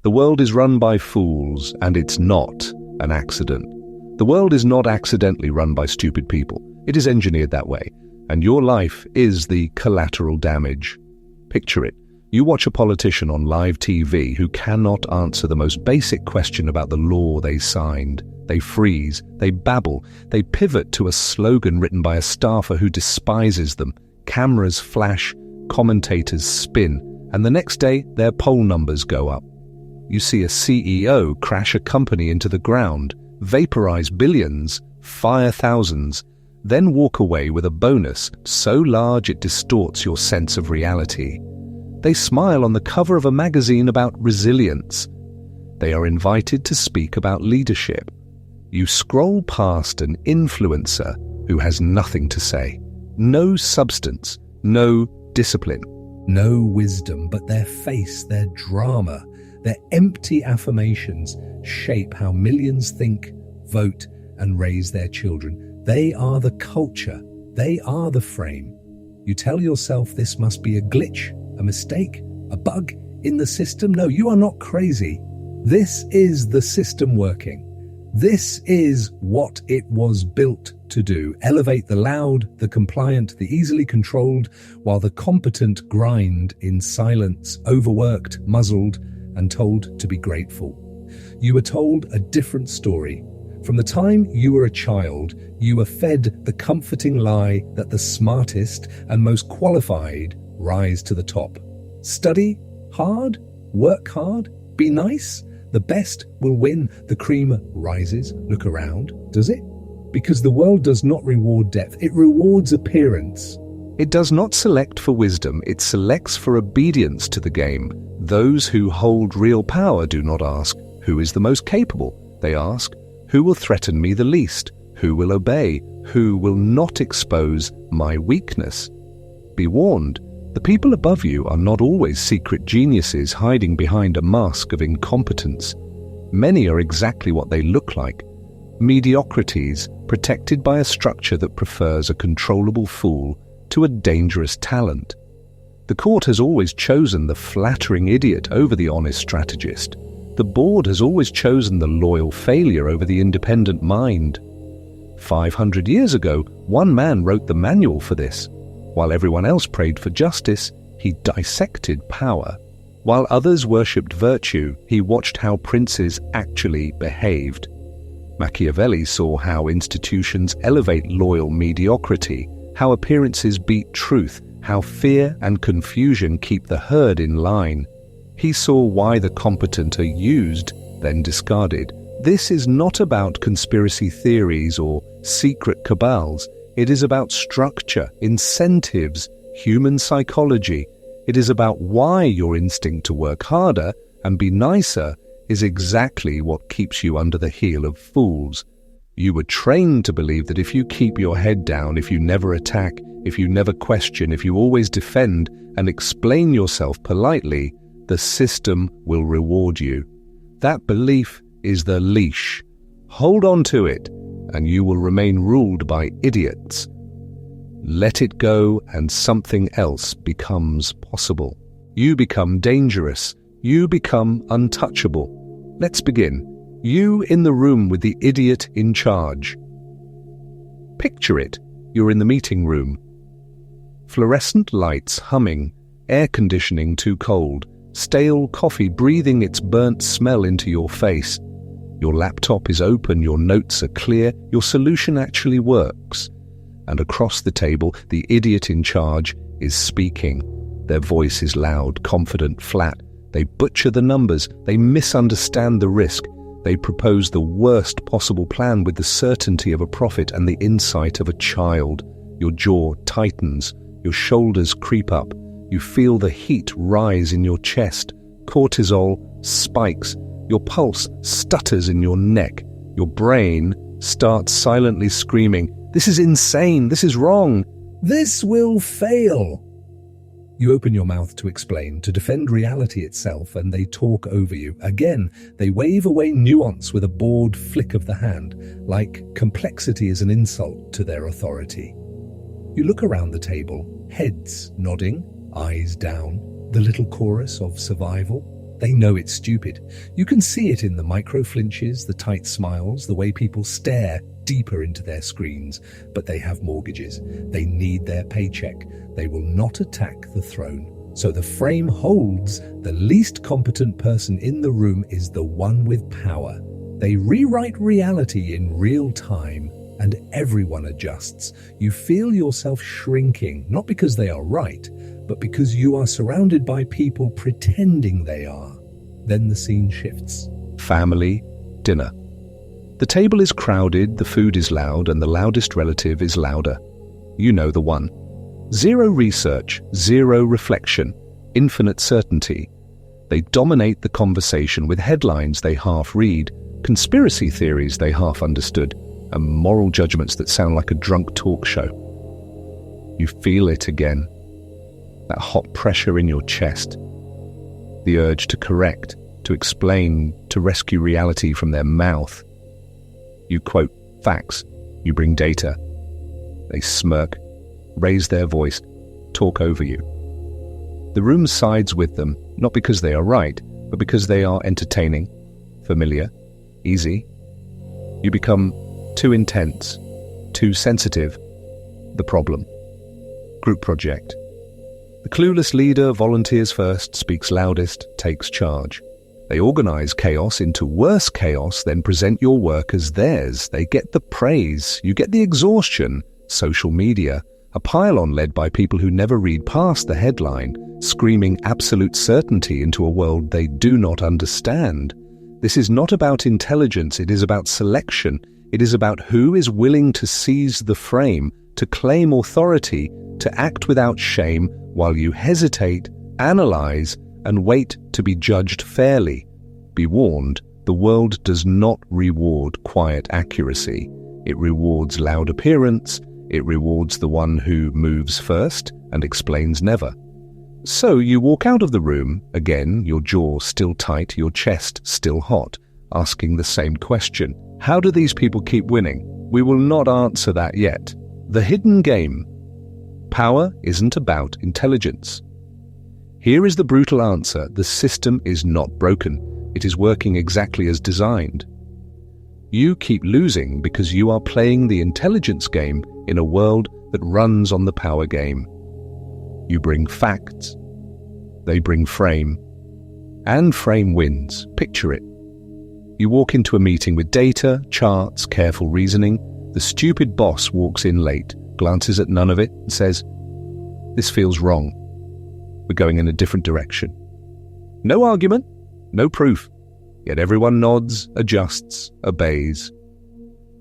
The world is run by fools, and it's not an accident. The world is not accidentally run by stupid people. It is engineered that way, and your life is the collateral damage. Picture it. You watch a politician on live TV who cannot answer the most basic question about the law they signed. They freeze, they babble, they pivot to a slogan written by a staffer who despises them. Cameras flash, commentators spin, and the next day their poll numbers go up. You see a CEO crash a company into the ground, vaporize billions, fire thousands, then walk away with a bonus so large it distorts your sense of reality. They smile on the cover of a magazine about resilience. They are invited to speak about leadership. You scroll past an influencer who has nothing to say. No substance, no discipline, no wisdom, but their face, their drama, their empty affirmations shape how millions think, vote, and raise their children. They are the culture. They are the frame. You tell yourself this must be a glitch, a mistake, a bug in the system. No, you are not crazy. This is the system working. This is what it was built to do. Elevate the loud, the compliant, the easily controlled, while the competent grind in silence, overworked, muzzled, and told to be grateful. You were told a different story. From the time you were a child, you were fed the comforting lie that the smartest and most qualified rise to the top. Study hard, work hard, be nice. The best will win. The cream rises. Look around. Does it? Because the world does not reward depth. It rewards appearance. It does not select for wisdom. It selects for obedience to the game. Those who hold real power do not ask, who is the most capable? They ask, who will threaten me the least? Who will obey? Who will not expose my weakness? Be warned. The people above you are not always secret geniuses hiding behind a mask of incompetence. Many are exactly what they look like. Mediocrities protected by a structure that prefers a controllable fool to a dangerous talent. The court has always chosen the flattering idiot over the honest strategist. The board has always chosen the loyal failure over the independent mind. 500 years ago, one man wrote the manual for this. While everyone else prayed for justice, he dissected power. While others worshipped virtue, he watched how princes actually behaved. Machiavelli saw how institutions elevate loyal mediocrity, how appearances beat truth, how fear and confusion keep the herd in line. He saw why the competent are used, then discarded. This is not about conspiracy theories or secret cabals. It is about structure, incentives, human psychology. It is about why your instinct to work harder and be nicer is exactly what keeps you under the heel of fools. You were trained to believe that if you keep your head down, if you never attack, if you never question, if you always defend and explain yourself politely, the system will reward you. That belief is the leash. Hold on to it, and you will remain ruled by idiots. Let it go, and something else becomes possible. You become dangerous. You become untouchable. Let's begin. You in the room with the idiot in charge. Picture it. You're in the meeting room. Fluorescent lights humming, air conditioning too cold, stale coffee breathing its burnt smell into your face. Your laptop is open, your notes are clear, your solution actually works. And across the table, the idiot in charge is speaking. Their voice is loud, confident, flat. They butcher the numbers, they misunderstand the risk. They propose the worst possible plan with the certainty of a prophet and the insight of a child. Your jaw tightens, your shoulders creep up. You feel the heat rise in your chest. Cortisol spikes. Your pulse stutters in your neck. Your brain starts silently screaming, "This is insane, this is wrong, this will fail." You open your mouth to explain, to defend reality itself, and they talk over you. Again, they wave away nuance with a bored flick of the hand, like complexity is an insult to their authority. You look around the table, heads nodding, eyes down, the little chorus of survival. They know it's stupid. You can see it in the micro-flinches, the tight smiles, the way people stare deeper into their screens. But they have mortgages. They need their paycheck. They will not attack the throne. So the frame holds. The least competent person in the room is the one with power. They rewrite reality in real time, and everyone adjusts. You feel yourself shrinking, not because they are right, but because you are surrounded by people pretending they are. Then the scene shifts. Family, dinner. The table is crowded, the food is loud, and the loudest relative is louder. You know the one. Zero research, zero reflection, infinite certainty. They dominate the conversation with headlines they half read, conspiracy theories they half understood, and moral judgments that sound like a drunk talk show. You feel it again. That hot pressure in your chest. The urge to correct, to explain, to rescue reality from their mouth. You quote facts. You bring data. They smirk, raise their voice, talk over you. The room sides with them, not because they are right, but because they are entertaining, familiar, easy. You become too intense, too sensitive. The problem. Group project. The clueless leader volunteers first, speaks loudest, takes charge. They organize chaos into worse chaos, then present your work as theirs. They get the praise, you get the exhaustion. Social media, a pile-on led by people who never read past the headline, screaming absolute certainty into a world they do not understand. This is not about intelligence, it is about selection. It is about who is willing to seize the frame, to claim authority, to act without shame while you hesitate, analyze, and wait to be judged fairly. Be warned, the world does not reward quiet accuracy. It rewards loud appearance. It rewards the one who moves first and explains never. So you walk out of the room, again, your jaw still tight, your chest still hot, asking the same question. How do these people keep winning? We will not answer that yet. The hidden game. Power isn't about intelligence. Here is the brutal answer. The system is not broken. It is working exactly as designed. You keep losing because you are playing the intelligence game in a world that runs on the power game. You bring facts. They bring frame. And frame wins. Picture it. You walk into a meeting with data, charts, careful reasoning. The stupid boss walks in late, glances at none of it, and says, "This feels wrong. We're going in a different direction." No argument, no proof. Yet everyone nods, adjusts, obeys.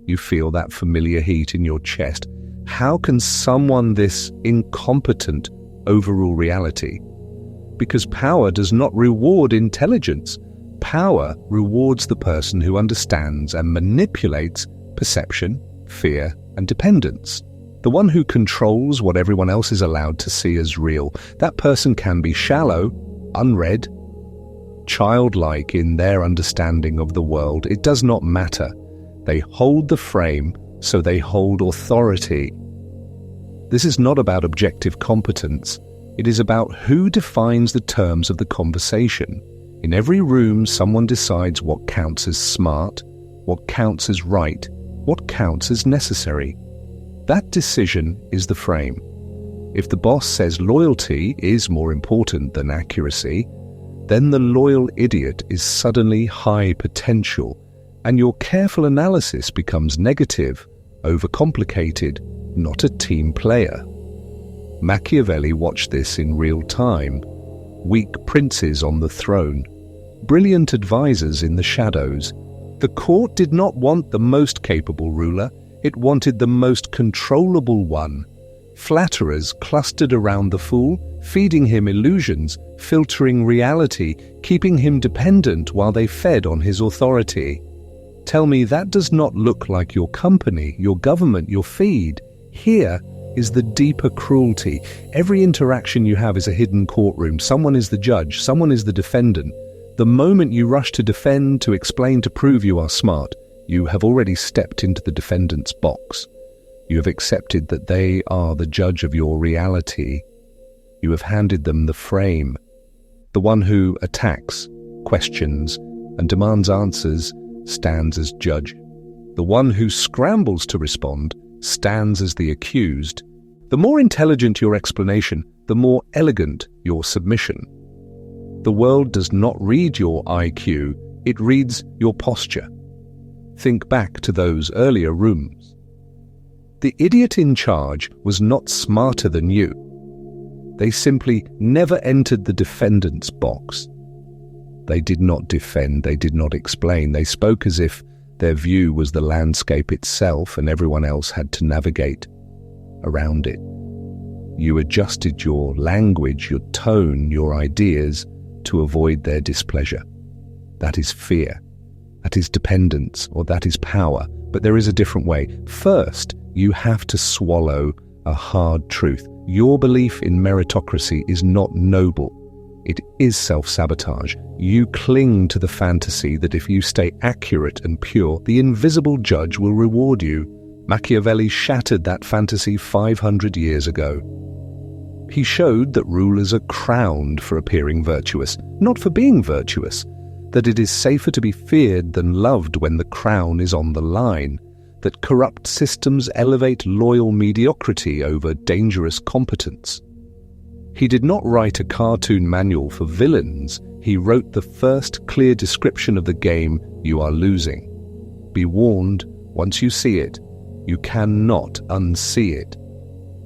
You feel that familiar heat in your chest. How can someone this incompetent overrule reality? Because power does not reward intelligence. Power rewards the person who understands and manipulates perception, fear, and dependence. The one who controls what everyone else is allowed to see as real. That person can be shallow, unread, childlike in their understanding of the world. It does not matter. They hold the frame, so they hold authority. This is not about objective competence. It is about who defines the terms of the conversation. In every room, someone decides what counts as smart, what counts as right, what counts as necessary. That decision is the frame. If the boss says loyalty is more important than accuracy, then the loyal idiot is suddenly high potential, and your careful analysis becomes negative, overcomplicated, not a team player. Machiavelli watched this in real time. Weak princes on the throne, brilliant advisors in the shadows. The court did not want the most capable ruler, it wanted the most controllable one. Flatterers clustered around the fool, feeding him illusions, filtering reality, keeping him dependent while they fed on his authority. Tell me that does not look like your company, your government, your feed. Here is the deeper cruelty. Every interaction you have is a hidden courtroom. Someone is the judge, someone is the defendant. The moment you rush to defend, to explain, to prove you are smart, you have already stepped into the defendant's box. You have accepted that they are the judge of your reality. You have handed them the frame. The one who attacks questions, and demands answers stands as judge. The one who scrambles to respond stands as the accused. The more intelligent your explanation, the more elegant your submission. The world does not read your IQ, it reads your posture. Think back to those earlier rooms. The idiot in charge was not smarter than you. They simply never entered the defendant's box. They did not defend, they did not explain. They spoke as if their view was the landscape itself and everyone else had to navigate around it. You adjusted your language, your tone, your ideas to avoid their displeasure. That is fear. That is dependence, or that is power. But there is a different way. First, you have to swallow a hard truth. Your belief in meritocracy is not noble. It is self-sabotage. You cling to the fantasy that if you stay accurate and pure, the invisible judge will reward you. Machiavelli shattered that fantasy 500 years ago. He showed that rulers are crowned for appearing virtuous, not for being virtuous, that it is safer to be feared than loved when the crown is on the line, that corrupt systems elevate loyal mediocrity over dangerous competence. He did not write a cartoon manual for villains, he wrote the first clear description of the game you are losing. Be warned, once you see it, you cannot unsee it.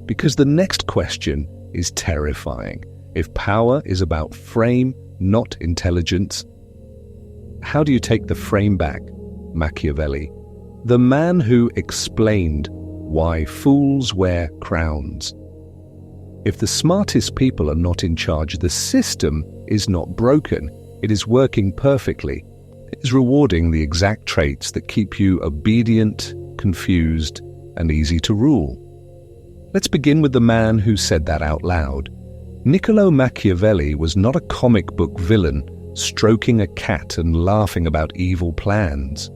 Because the next question is terrifying. If power is about frame, not intelligence, how do you take the frame back? Machiavelli, the man who explained why fools wear crowns. If the smartest people are not in charge, the system is not broken. It is working perfectly. It is rewarding the exact traits that keep you obedient, confused, and easy to rule. Let's begin with the man who said that out loud. Niccolo Machiavelli was not a comic book villain stroking a cat and laughing about evil plans.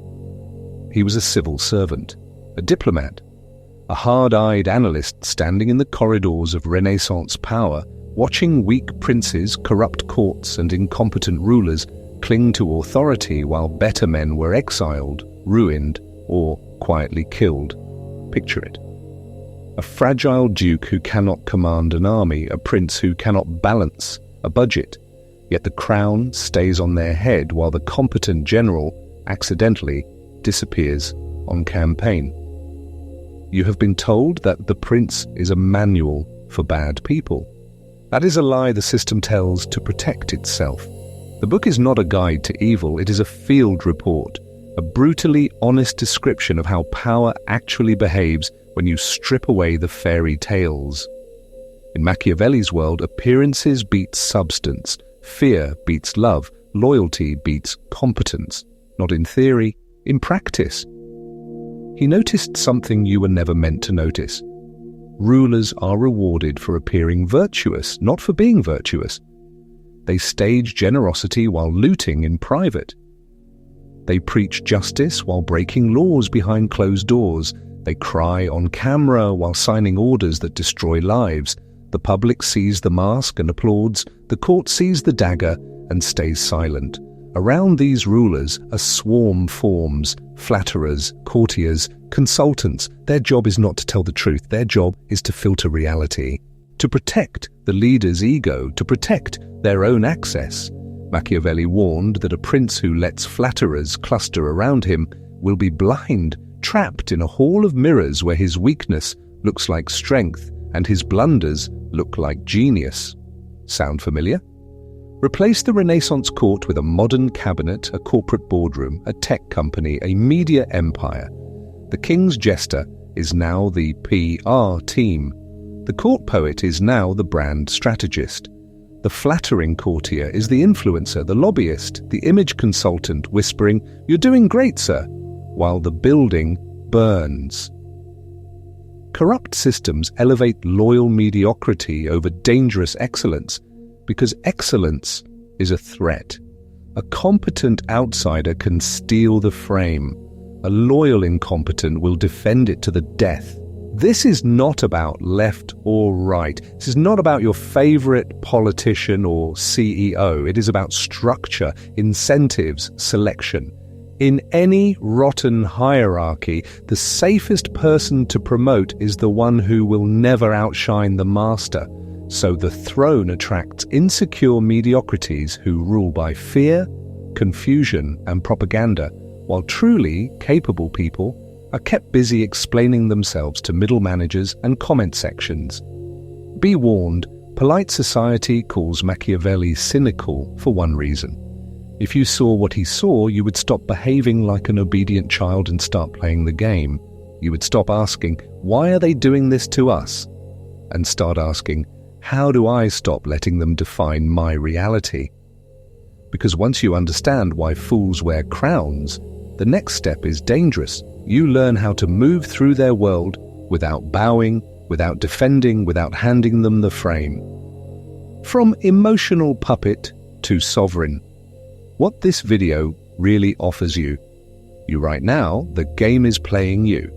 He was a civil servant, a diplomat, a hard-eyed analyst standing in the corridors of Renaissance power, watching weak princes, corrupt courts, and incompetent rulers cling to authority while better men were exiled, ruined, or quietly killed. Picture it. A fragile duke who cannot command an army, a prince who cannot balance a budget, yet the crown stays on their head while the competent general accidentally disappears on campaign. You have been told that the prince is a manual for bad people. That is a lie the system tells to protect itself. The book is not a guide to evil, it is a field report, a brutally honest description of how power actually behaves when you strip away the fairy tales. In Machiavelli's world, appearances beat substance, fear beats love, loyalty beats competence, not in theory, in practice. He noticed something you were never meant to notice. Rulers are rewarded for appearing virtuous, not for being virtuous. They stage generosity while looting in private. They preach justice while breaking laws behind closed doors. They cry on camera while signing orders that destroy lives. The public sees the mask and applauds. The court sees the dagger and stays silent. Around these rulers, a swarm forms, flatterers, courtiers, consultants. Their job is not to tell the truth. Their job is to filter reality, to protect the leader's ego, to protect their own access. Machiavelli warned that a prince who lets flatterers cluster around him will be blind, trapped in a hall of mirrors where his weakness looks like strength and his blunders look like genius. Sound familiar? Replace the Renaissance court with a modern cabinet, a corporate boardroom, a tech company, a media empire. The king's jester is now the PR team. The court poet is now the brand strategist. The flattering courtier is the influencer, the lobbyist, the image consultant whispering, "You're doing great, sir," while the building burns. Corrupt systems elevate loyal mediocrity over dangerous excellence, because excellence is a threat. A competent outsider can steal the frame. A loyal incompetent will defend it to the death. This is not about left or right. This is not about your favorite politician or CEO. It is about structure, incentives, selection. In any rotten hierarchy, the safest person to promote is the one who will never outshine the master. So the throne attracts insecure mediocrities who rule by fear, confusion, and propaganda, while truly capable people are kept busy explaining themselves to middle managers and comment sections. Be warned, polite society calls Machiavelli cynical for one reason. If you saw what he saw, you would stop behaving like an obedient child and start playing the game. You would stop asking, why are they doing this to us? And start asking, how do I stop letting them define my reality? Because once you understand why fools wear crowns, the next step is dangerous. You learn how to move through their world without bowing, without defending, without handing them the frame. From emotional puppet to sovereign. What this video really offers you. Right now, the game is playing you.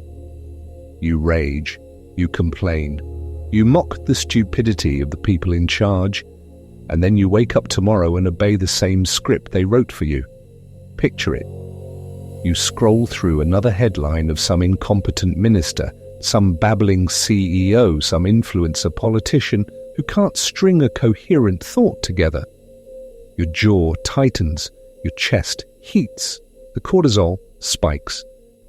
You rage, you complain, you mock the stupidity of the people in charge, and then you wake up tomorrow and obey the same script they wrote for you. Picture it. You scroll through another headline of some incompetent minister, some babbling CEO, some influencer politician who can't string a coherent thought together. Your jaw tightens, your chest heats, the cortisol spikes.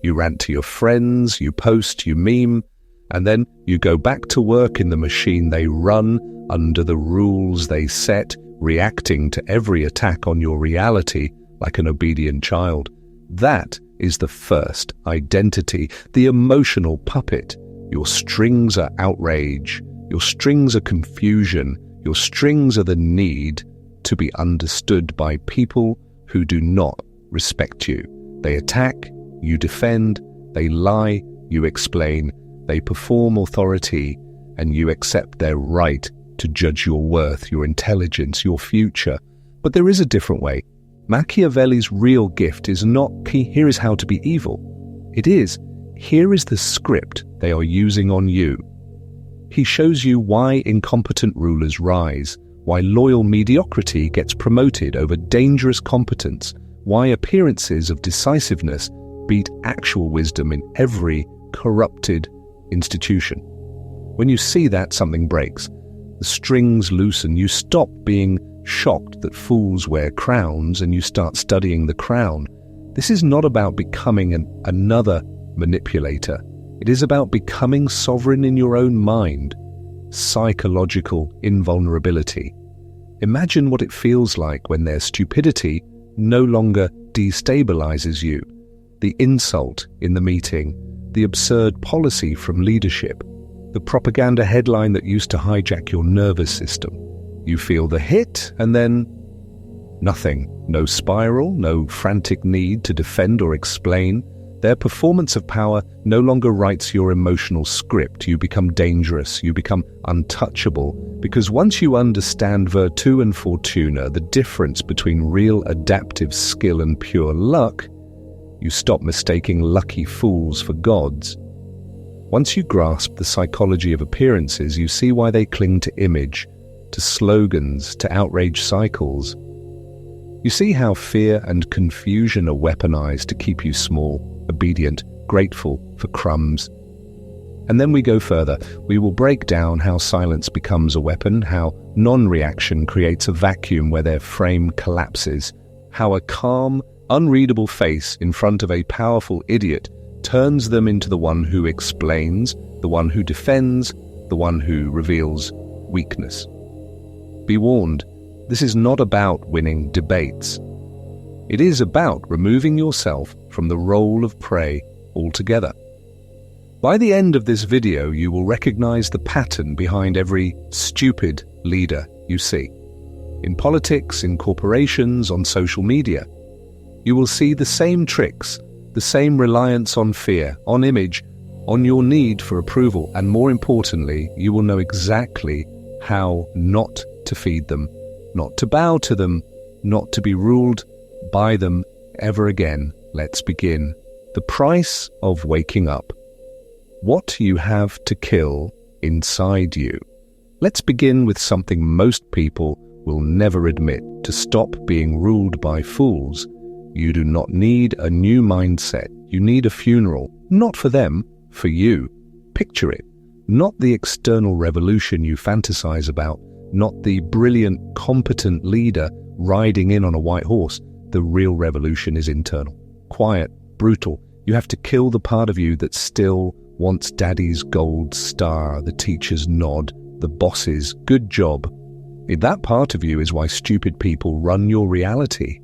You rant to your friends, you post, you meme, and then you go back to work in the machine they run, under the rules they set, reacting to every attack on your reality like an obedient child. That is the first identity, the emotional puppet. Your strings are outrage, your strings are confusion, your strings are the need to be understood by people who do not respect you. They attack, you defend, they lie, you explain, they perform authority, and you accept their right to judge your worth, your intelligence, your future. But there is a different way. Machiavelli's real gift is not, here is how to be evil. It is, here is the script they are using on you. He shows you why incompetent rulers rise, why loyal mediocrity gets promoted over dangerous competence, why appearances of decisiveness beat actual wisdom in every corrupted institution. When you see that, something breaks. The strings loosen. You stop being shocked that fools wear crowns and you start studying the crown. This is not about becoming another manipulator. It is about becoming sovereign in your own mind. Psychological invulnerability. Imagine what it feels like when their stupidity no longer destabilizes you. The insult in the meeting, the absurd policy from leadership, the propaganda headline that used to hijack your nervous system. You feel the hit and then nothing. No spiral, no frantic need to defend or explain. Their performance of power no longer writes your emotional script. You become dangerous, you become untouchable, because once you understand virtu and fortuna, the difference between real adaptive skill and pure luck, you stop mistaking lucky fools for gods. Once you grasp the psychology of appearances, you see why they cling to image, to slogans, to outrage cycles. You see how fear and confusion are weaponized to keep you small, obedient, grateful for crumbs. And then we go further. We will break down how silence becomes a weapon, how non-reaction creates a vacuum where their frame collapses, how a calm, unreadable face in front of a powerful idiot turns them into the one who explains, the one who defends, the one who reveals weakness. Be warned, this is not about winning debates. It is about removing yourself from the role of prey altogether. By the end of this video, you will recognize the pattern behind every stupid leader you see. In politics, in corporations, on social media, you will see the same tricks, the same reliance on fear, on image, on your need for approval, and more importantly, you will know exactly how not to feed them, not to bow to them, not to be ruled by them ever again. Let's begin. The price of waking up. what you have to kill inside you. Let's begin with something most people will never admit. To stop being ruled by fools, you do not need a new mindset. You need a funeral, not for them, for you. Picture it. Not the external revolution you fantasize about, not the brilliant, competent leader riding in on a white horse. The real revolution is internal, quiet, brutal. You have to kill the part of you that still wants daddy's gold star, the teacher's nod, the boss's good job. That part of you is why stupid people run your reality.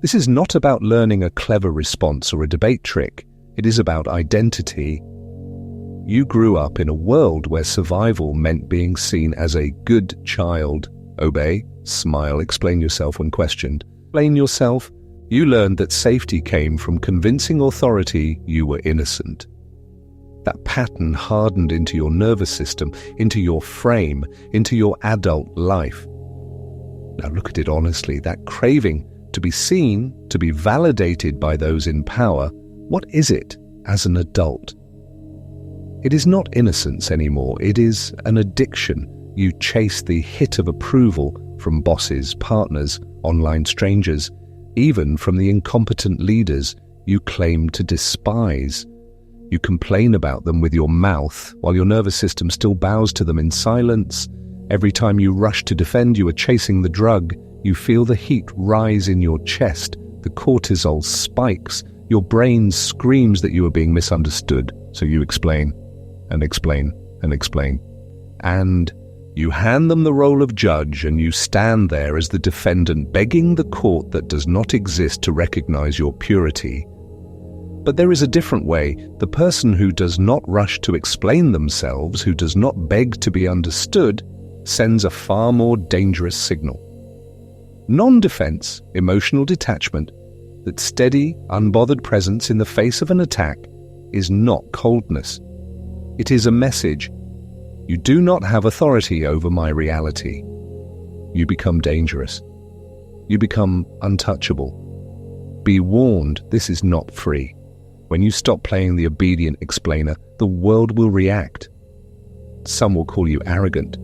This is not about learning a clever response or a debate trick. It is about identity. You grew up in a world where survival meant being seen as a good child. Obey, smile, explain yourself when questioned. Explain yourself. You learned that safety came from convincing authority you were innocent. That pattern hardened into your nervous system, into your frame, into your adult life. Now look at it honestly. That craving to be seen, to be validated by those in power, what is it as an adult? It is not innocence anymore. It is an addiction. You chase the hit of approval from bosses, partners, online strangers, even from the incompetent leaders you claim to despise. You complain about them with your mouth while your nervous system still bows to them in silence. Every time you rush to defend, you are chasing the drug. You feel the heat rise in your chest. The cortisol spikes. Your brain screams that you are being misunderstood. So you explain and explain and explain. And you hand them the role of judge, and you stand there as the defendant, begging the court that does not exist to recognize your purity. But there is a different way. The person who does not rush to explain themselves, who does not beg to be understood, sends a far more dangerous signal. Non-defense, emotional detachment, that steady, unbothered presence in the face of an attack, is not coldness. It is a message. You do not have authority over my reality. You become dangerous. You become untouchable. Be warned, this is not free. When you stop playing the obedient explainer, the world will react. Some will call you arrogant.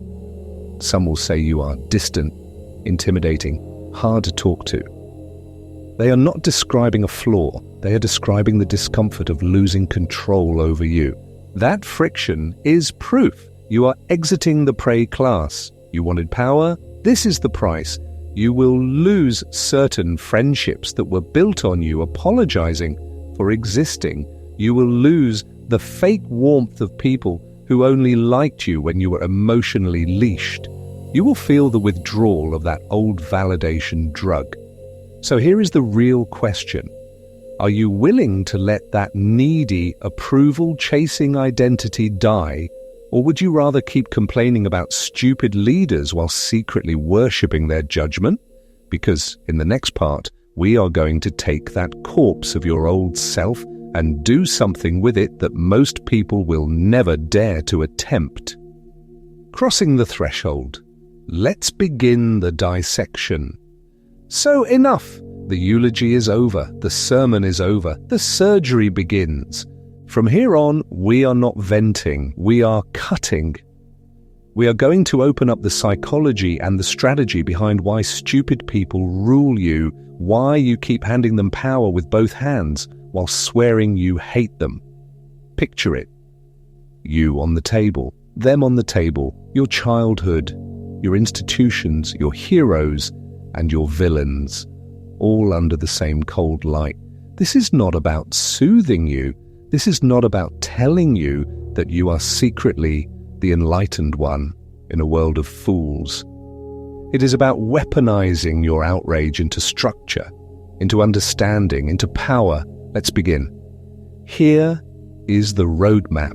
Some will say you are distant, intimidating, hard to talk to. They are not describing a flaw. They are describing the discomfort of losing control over you. That friction is proof. You are exiting the prey class. You wanted power? This is the price. You will lose certain friendships that were built on you apologizing for existing. You will lose the fake warmth of people who only liked you when you were emotionally leashed. You will feel the withdrawal of that old validation drug. So here is the real question. Are you willing to let that needy, approval-chasing identity die, or would you rather keep complaining about stupid leaders while secretly worshipping their judgment? Because in the next part, we are going to take that corpse of your old self and do something with it that most people will never dare to attempt. Crossing the threshold. Let's begin the dissection. So enough. The eulogy is over. The sermon is over. The surgery begins. From here on, we are not venting. We are cutting. We are going to open up the psychology and the strategy behind why stupid people rule you, why you keep handing them power with both hands while swearing you hate them. Picture it. You on the table, them on the table, your childhood, your institutions, your heroes, and your villains, all under the same cold light. This is not about soothing you. This is not about telling you that you are secretly the enlightened one in a world of fools. It is about weaponizing your outrage into structure, into understanding, into power. Let's begin. Here is the roadmap.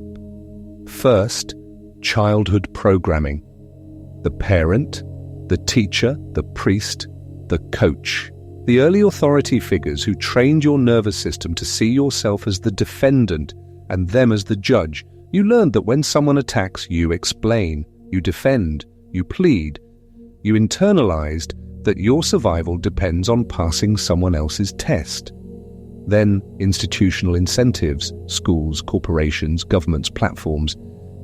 First, childhood programming. The parent, the teacher, the priest, the coach. The early authority figures who trained your nervous system to see yourself as the defendant and them as the judge. You learned that when someone attacks, you explain, you defend, you plead. You internalized that your survival depends on passing someone else's test. Then institutional incentives, schools, corporations, governments, platforms,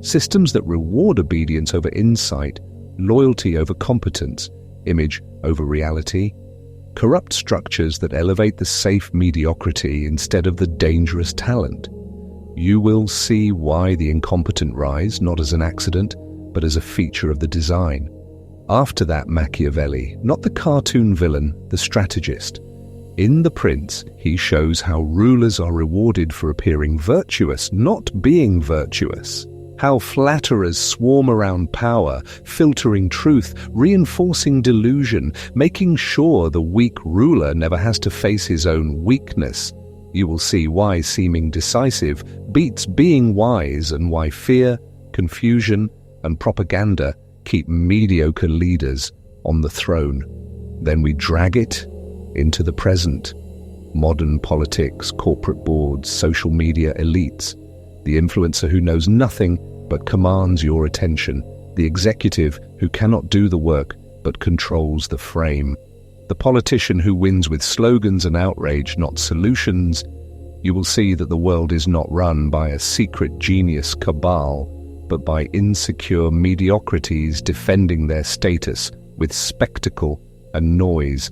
systems that reward obedience over insight, loyalty over competence, image over reality, corrupt structures that elevate the safe mediocrity instead of the dangerous talent. You will see why the incompetent rise, not as an accident, but as a feature of the design. After that, Machiavelli, not the cartoon villain, the strategist. In The Prince, he shows how rulers are rewarded for appearing virtuous, not being virtuous. How flatterers swarm around power, filtering truth, reinforcing delusion, making sure the weak ruler never has to face his own weakness. You will see why seeming decisive beats being wise, and why fear, confusion, and propaganda keep mediocre leaders on the throne. Then we drag it into the present. Modern politics, corporate boards, social media elites, the influencer who knows nothing but commands your attention, the executive who cannot do the work but controls the frame, the politician who wins with slogans and outrage, not solutions. You will see that the world is not run by a secret genius cabal, but by insecure mediocrities defending their status with spectacle and noise.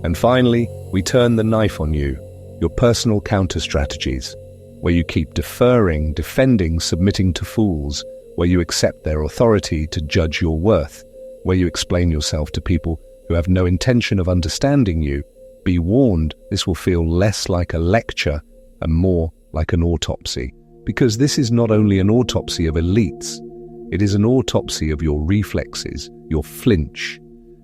And finally, we turn the knife on you, your personal counter-strategies, where you keep deferring, defending, submitting to fools, where you accept their authority to judge your worth, where you explain yourself to people who have no intention of understanding you. Be warned, this will feel less like a lecture and more like an autopsy, because this is not only an autopsy of elites, it is an autopsy of your reflexes, your flinch,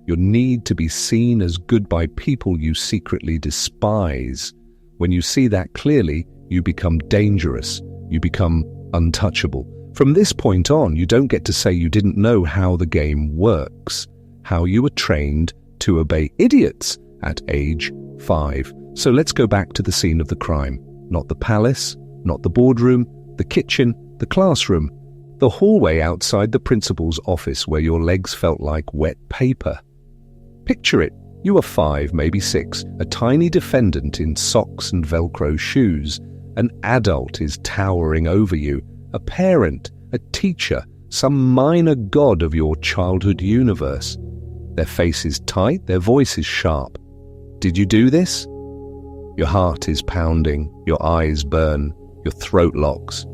your need to be seen as good by people you secretly despise. When you see that clearly, you become dangerous, you become untouchable. From this point on, you don't get to say you didn't know how the game works, how you were trained to obey idiots at age 5. So let's go back to the scene of the crime. Not the palace, not the boardroom, the kitchen, the classroom, the hallway outside the principal's office where your legs felt like wet paper. Picture it. You are 5, maybe 6, a tiny defendant in socks and Velcro shoes. An adult is towering over you, a parent, a teacher, some minor god of your childhood universe. Their face is tight, their voice is sharp. Did you do this? Your heart is pounding, your eyes burn, your throat locks.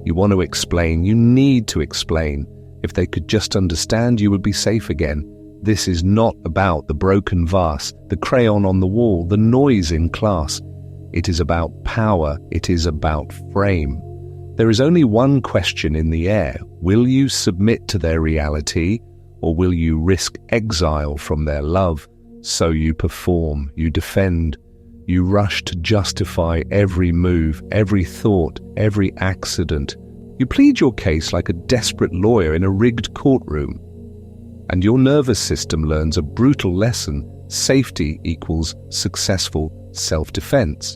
You want to explain, you need to explain. If they could just understand, you would be safe again. This is not about the broken vase, the crayon on the wall, the noise in class. It is about power, it is about frame. There is only one question in the air. Will you submit to their reality, or will you risk exile from their love? So you perform, you defend, you rush to justify every move, every thought, every accident. You plead your case like a desperate lawyer in a rigged courtroom. And your nervous system learns a brutal lesson. Safety equals successful self-defense.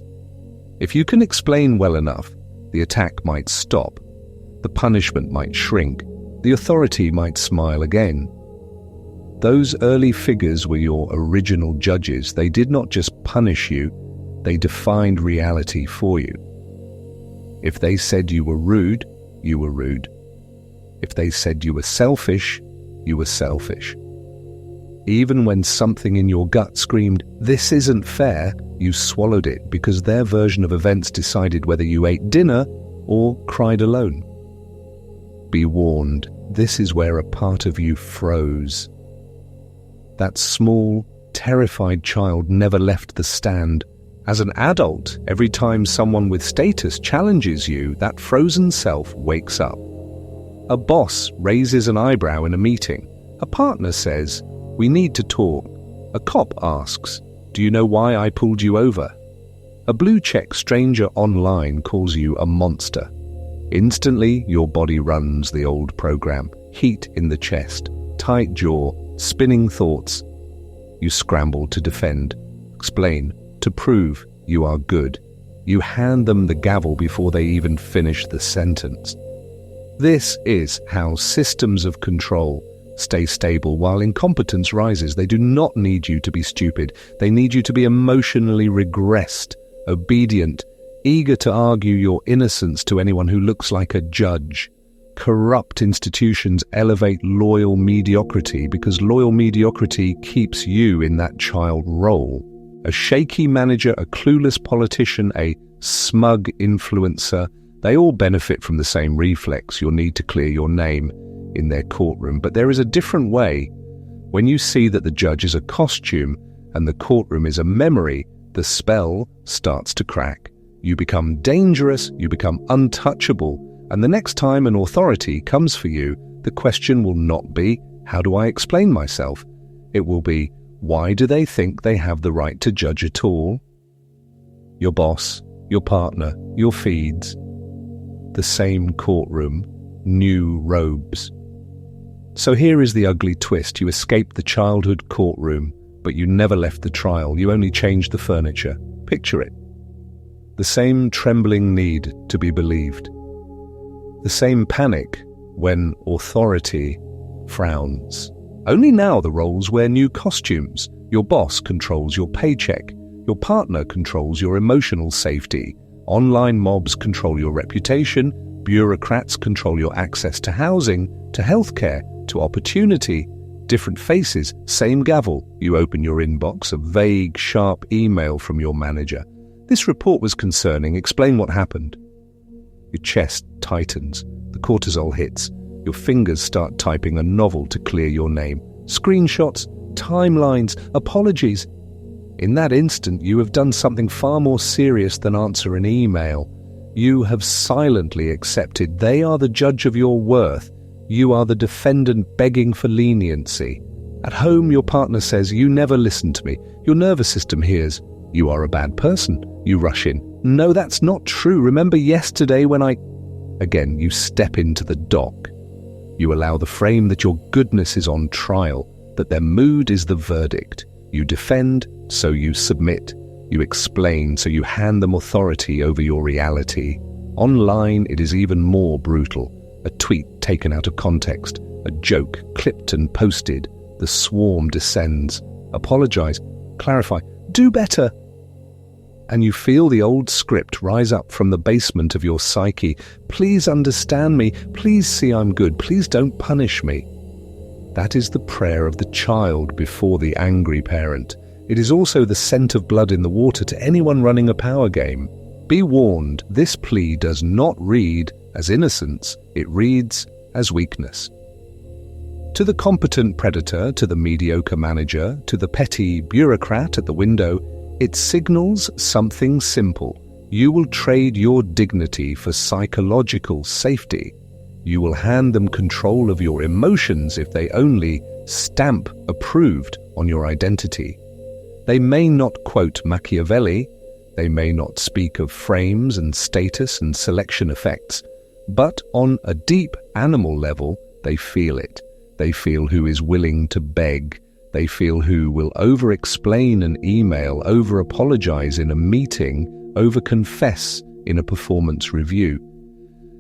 If you can explain well enough, the attack might stop, the punishment might shrink, the authority might smile again. Those early figures were your original judges. They did not just punish you, they defined reality for you. If they said you were rude, you were rude. If they said you were selfish, you were selfish. Even when something in your gut screamed, "This isn't fair," you swallowed it because their version of events decided whether you ate dinner or cried alone. Be warned, this is where a part of you froze. That small, terrified child never left the stand. As an adult, every time someone with status challenges you, that frozen self wakes up. A boss raises an eyebrow in a meeting. A partner says, "We need to talk." A cop asks, "Do you know why I pulled you over?" A blue-check stranger online calls you a monster. Instantly, your body runs the old program. Heat in the chest, tight jaw, spinning thoughts. You scramble to defend, explain, to prove you are good. You hand them the gavel before they even finish the sentence. This is how systems of control stay stable while incompetence rises. They do not need you to be stupid. They need you to be emotionally regressed, obedient, eager to argue your innocence to anyone who looks like a judge. Corrupt institutions elevate loyal mediocrity because loyal mediocrity keeps you in that child role. A shaky manager, a clueless politician, a smug influencer, they all benefit from the same reflex, your need to clear your name in their courtroom. But there is a different way. When you see that the judge is a costume and the courtroom is a memory, the spell starts to crack. You become dangerous, you become untouchable, and the next time an authority comes for you, the question will not be, how do I explain myself? It will be, why do they think they have the right to judge at all? Your boss, your partner, your feeds. The same courtroom, new robes. So here is the ugly twist. You escaped the childhood courtroom, but you never left the trial. You only changed the furniture. Picture it. The same trembling need to be believed. The same panic when authority frowns. Only now the roles wear new costumes. Your boss controls your paycheck. Your partner controls your emotional safety. Online mobs control your reputation. Bureaucrats control your access to housing, to healthcare, to opportunity. Different faces, same gavel. You open your inbox, a vague, sharp email from your manager. This report was concerning. Explain what happened. Your chest tightens. The cortisol hits. Your fingers start typing a novel to clear your name. Screenshots, timelines, apologies. In that instant, you have done something far more serious than answer an email. You have silently accepted they are the judge of your worth. You are the defendant begging for leniency. At home, your partner says, you never listen to me. Your nervous system hears, you are a bad person. You rush in. No, that's not true. Remember yesterday when I... Again, you step into the dock. You allow the frame that your goodness is on trial, that their mood is the verdict. You defend, so you submit. You explain, so you hand them authority over your reality. Online, it is even more brutal. A tweet taken out of context, a joke clipped and posted. The swarm descends. Apologize, clarify, do better. And you feel the old script rise up from the basement of your psyche. Please understand me. Please see I'm good. Please don't punish me. That is the prayer of the child before the angry parent. It is also the scent of blood in the water to anyone running a power game. Be warned, this plea does not read as innocence, it reads as weakness. To the competent predator, to the mediocre manager, to the petty bureaucrat at the window, it signals something simple. You will trade your dignity for psychological safety. You will hand them control of your emotions if they only stamp approved on your identity. They may not quote Machiavelli, they may not speak of frames and status and selection effects, but on a deep animal level, they feel it. They feel who is willing to beg. They feel who will over-explain an email, over-apologize in a meeting, over-confess in a performance review.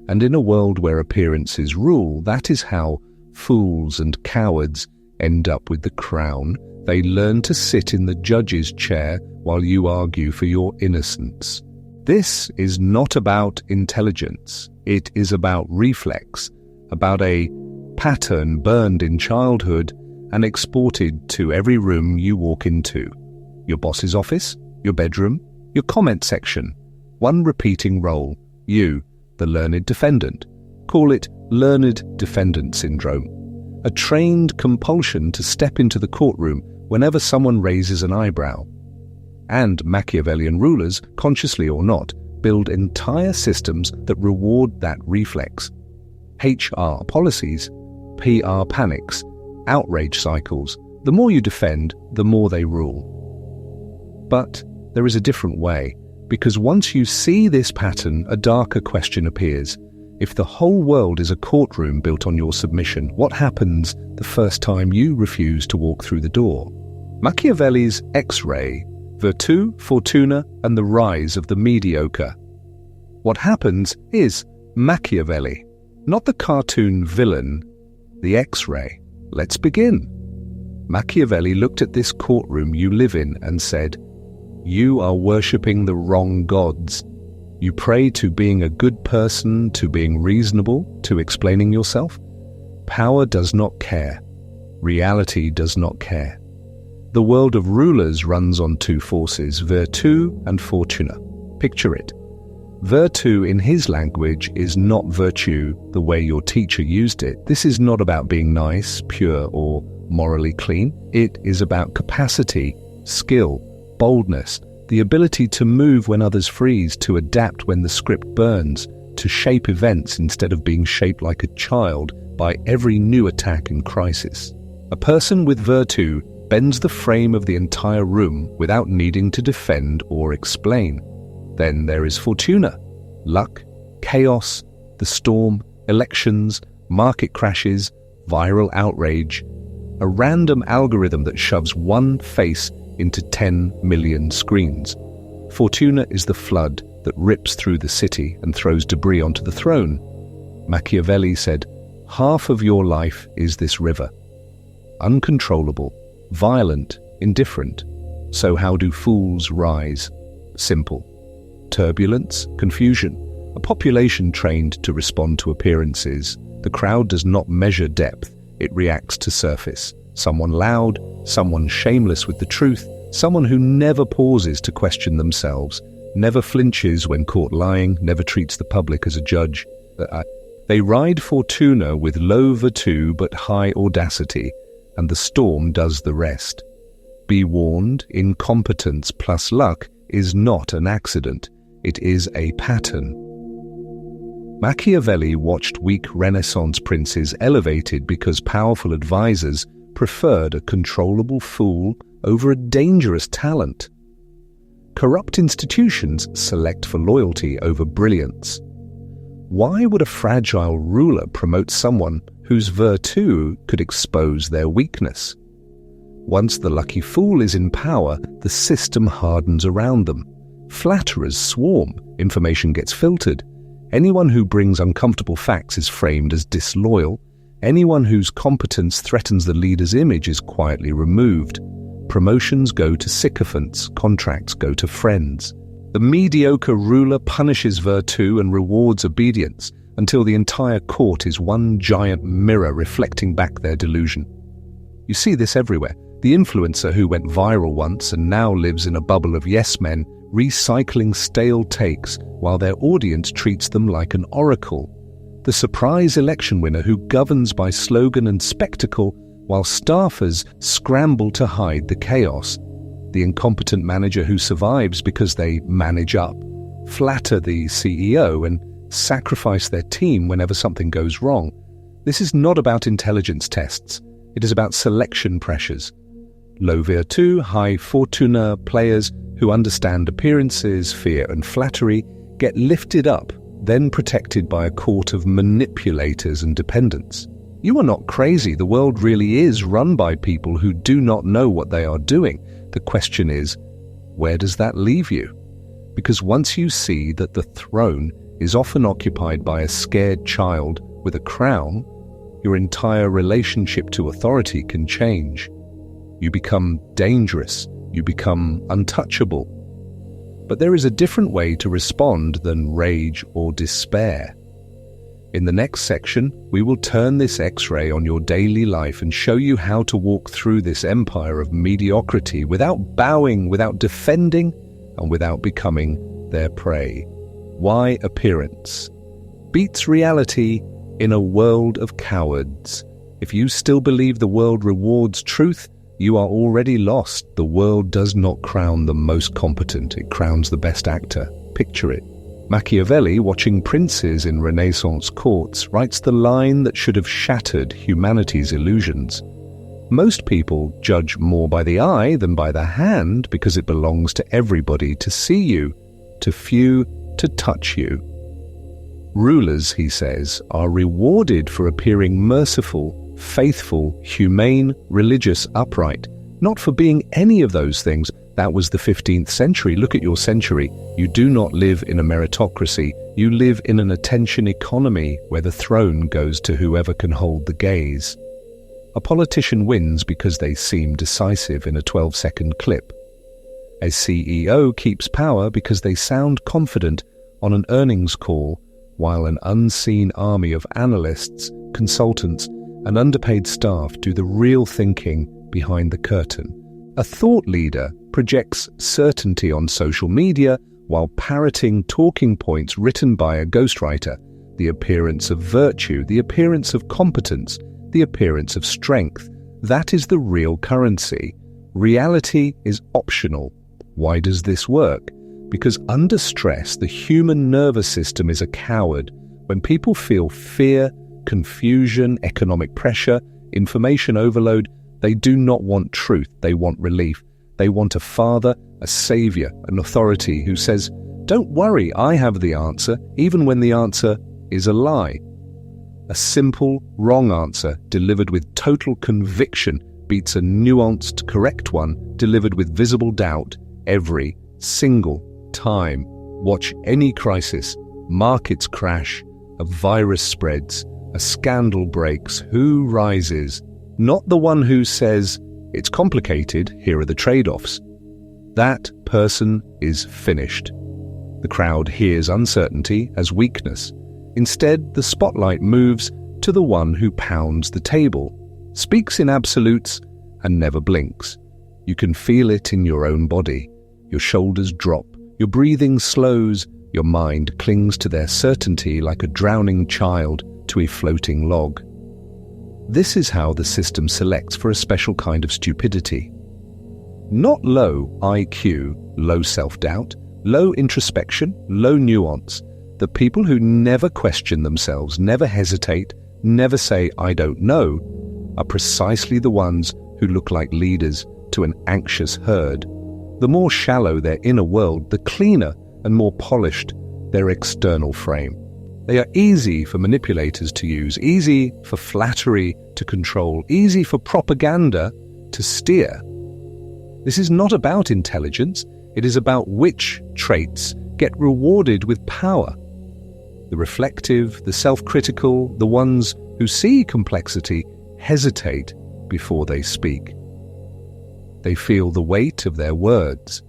And in a world where appearances rule, that is how fools and cowards end up with the crown. They learn to sit in the judge's chair while you argue for your innocence. This is not about intelligence. It is about reflex, about a pattern burned in childhood and exported to every room you walk into. Your boss's office, your bedroom, your comment section. One repeating role, you, the learned defendant. Call it learned defendant syndrome. A trained compulsion to step into the courtroom whenever someone raises an eyebrow. And Machiavellian rulers, consciously or not, build entire systems that reward that reflex. HR policies, PR panics, outrage cycles. The more you defend, the more they rule. But there is a different way, because once you see this pattern, a darker question appears. If the whole world is a courtroom built on your submission, what happens the first time you refuse to walk through the door? Machiavelli's X-ray, Virtù, Fortuna, and the rise of the mediocre. What happens is Machiavelli, not the cartoon villain, the X-ray. Let's begin. Machiavelli looked at this courtroom you live in and said, You are worshipping the wrong gods. You pray to being a good person, to being reasonable, to explaining yourself. Power does not care. Reality does not care. The world of rulers runs on two forces, virtu and fortuna. Picture it. Virtu in his language is not virtue the way your teacher used it. This is not about being nice, pure, or morally clean. It is about capacity, skill, boldness, the ability to move when others freeze, to adapt when the script burns, to shape events instead of being shaped like a child by every new attack and crisis. A person with virtu bends the frame of the entire room without needing to defend or explain. Then there is fortuna, luck, chaos, the storm, elections, market crashes, viral outrage, a random algorithm that shoves one face into 10 million screens. Fortuna is the flood that rips through the city and throws debris onto the throne. Machiavelli said, "Half of your life is this river. Uncontrollable, violent, indifferent. So how do fools rise? Simple. Turbulence, confusion. A population trained to respond to appearances. The crowd does not measure depth, it reacts to surface. Someone loud, someone shameless with the truth, someone who never pauses to question themselves, never flinches when caught lying, never treats the public as a judge. They ride fortuna with low virtu but high audacity, and the storm does the rest. Be warned, incompetence plus luck is not an accident. It is a pattern." Machiavelli watched weak Renaissance princes elevated because powerful advisors preferred a controllable fool over a dangerous talent. Corrupt institutions select for loyalty over brilliance. Why would a fragile ruler promote someone whose virtue could expose their weakness? Once the lucky fool is in power, the system hardens around them. Flatterers swarm, information gets filtered. Anyone who brings uncomfortable facts is framed as disloyal. Anyone whose competence threatens the leader's image is quietly removed. Promotions go to sycophants, contracts go to friends. The mediocre ruler punishes virtue and rewards obedience until the entire court is one giant mirror reflecting back their delusion. You see this everywhere. The influencer who went viral once and now lives in a bubble of yes men, recycling stale takes while their audience treats them like an oracle. The surprise election winner who governs by slogan and spectacle while staffers scramble to hide the chaos. The incompetent manager who survives because they manage up, flatter the CEO, and sacrifice their team whenever something goes wrong. This is not about intelligence tests. It is about selection pressures. Low virtu, high fortuna players who understand appearances, fear and flattery get lifted up, then protected by a court of manipulators and dependents. You are not crazy. The world really is run by people who do not know what they are doing. The question is, where does that leave you? Because once you see that the throne is often occupied by a scared child with a crown, your entire relationship to authority can change. You become dangerous. You become untouchable. But there is a different way to respond than rage or despair. In the next section, we will turn this X-ray on your daily life and show you how to walk through this empire of mediocrity without bowing, without defending, and without becoming their prey. Why appearance beats reality in a world of cowards. If you still believe the world rewards truth, you are already lost. The world does not crown the most competent, it crowns the best actor. Picture it. Machiavelli, watching princes in Renaissance courts, writes the line that should have shattered humanity's illusions. Most people judge more by the eye than by the hand because it belongs to everybody to see you, to few to touch you. Rulers, he says, are rewarded for appearing merciful, faithful, humane, religious, upright, not for being any of those things. That was the 15th century. Look at your century. You do not live in a meritocracy. You live in an attention economy where the throne goes to whoever can hold the gaze. A politician wins because they seem decisive in a 12-second clip. A CEO keeps power because they sound confident on an earnings call, while an unseen army of analysts, consultants, and underpaid staff do the real thinking behind the curtain. A thought leader projects certainty on social media while parroting talking points written by a ghostwriter, the appearance of virtue, the appearance of competence, the appearance of strength. That is the real currency. Reality is optional. Why does this work? Because under stress, the human nervous system is a coward. When people feel fear, confusion, economic pressure, information overload, they do not want truth, they want relief. They want a father, a savior, an authority who says, "Don't worry, I have the answer," even when the answer is a lie. A simple, wrong answer delivered with total conviction beats a nuanced, correct one delivered with visible doubt every single time. Watch any crisis, markets crash, a virus spreads, a scandal breaks. Who rises? Not the one who says, "It's complicated, here are the trade-offs." That person is finished. The crowd hears uncertainty as weakness. Instead, the spotlight moves to the one who pounds the table, speaks in absolutes, and never blinks. You can feel it in your own body. Your shoulders drop, your breathing slows, your mind clings to their certainty like a drowning child to a floating log. This is how the system selects for a special kind of stupidity. Not low IQ, low self-doubt, low introspection, low nuance. The people who never question themselves, never hesitate, never say, "I don't know," are precisely the ones who look like leaders to an anxious herd. The more shallow their inner world, the cleaner and more polished their external frame. They are easy for manipulators to use, easy for flattery to control, easy for propaganda to steer. This is not about intelligence, it is about which traits get rewarded with power. The reflective, the self-critical, the ones who see complexity hesitate before they speak. They feel the weight of their words.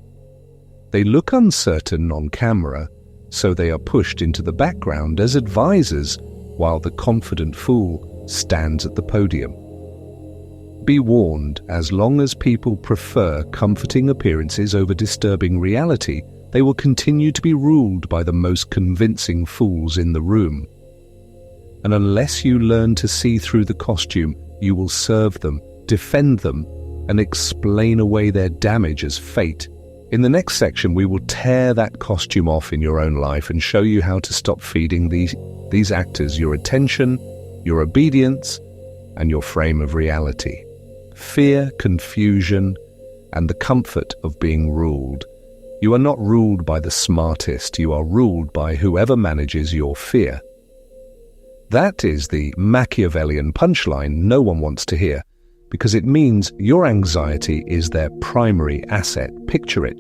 They look uncertain on camera, so they are pushed into the background as advisors while the confident fool stands at the podium. Be warned, as long as people prefer comforting appearances over disturbing reality, they will continue to be ruled by the most convincing fools in the room. And unless you learn to see through the costume, you will serve them, defend them, and explain away their damage as fate. In the next section, we will tear that costume off in your own life and show you how to stop feeding these actors your attention, your obedience, and your frame of reality. Fear, confusion, and the comfort of being ruled. You are not ruled by the smartest, you are ruled by whoever manages your fear. That is the Machiavellian punchline no one wants to hear, because it means your anxiety is their primary asset. Picture it.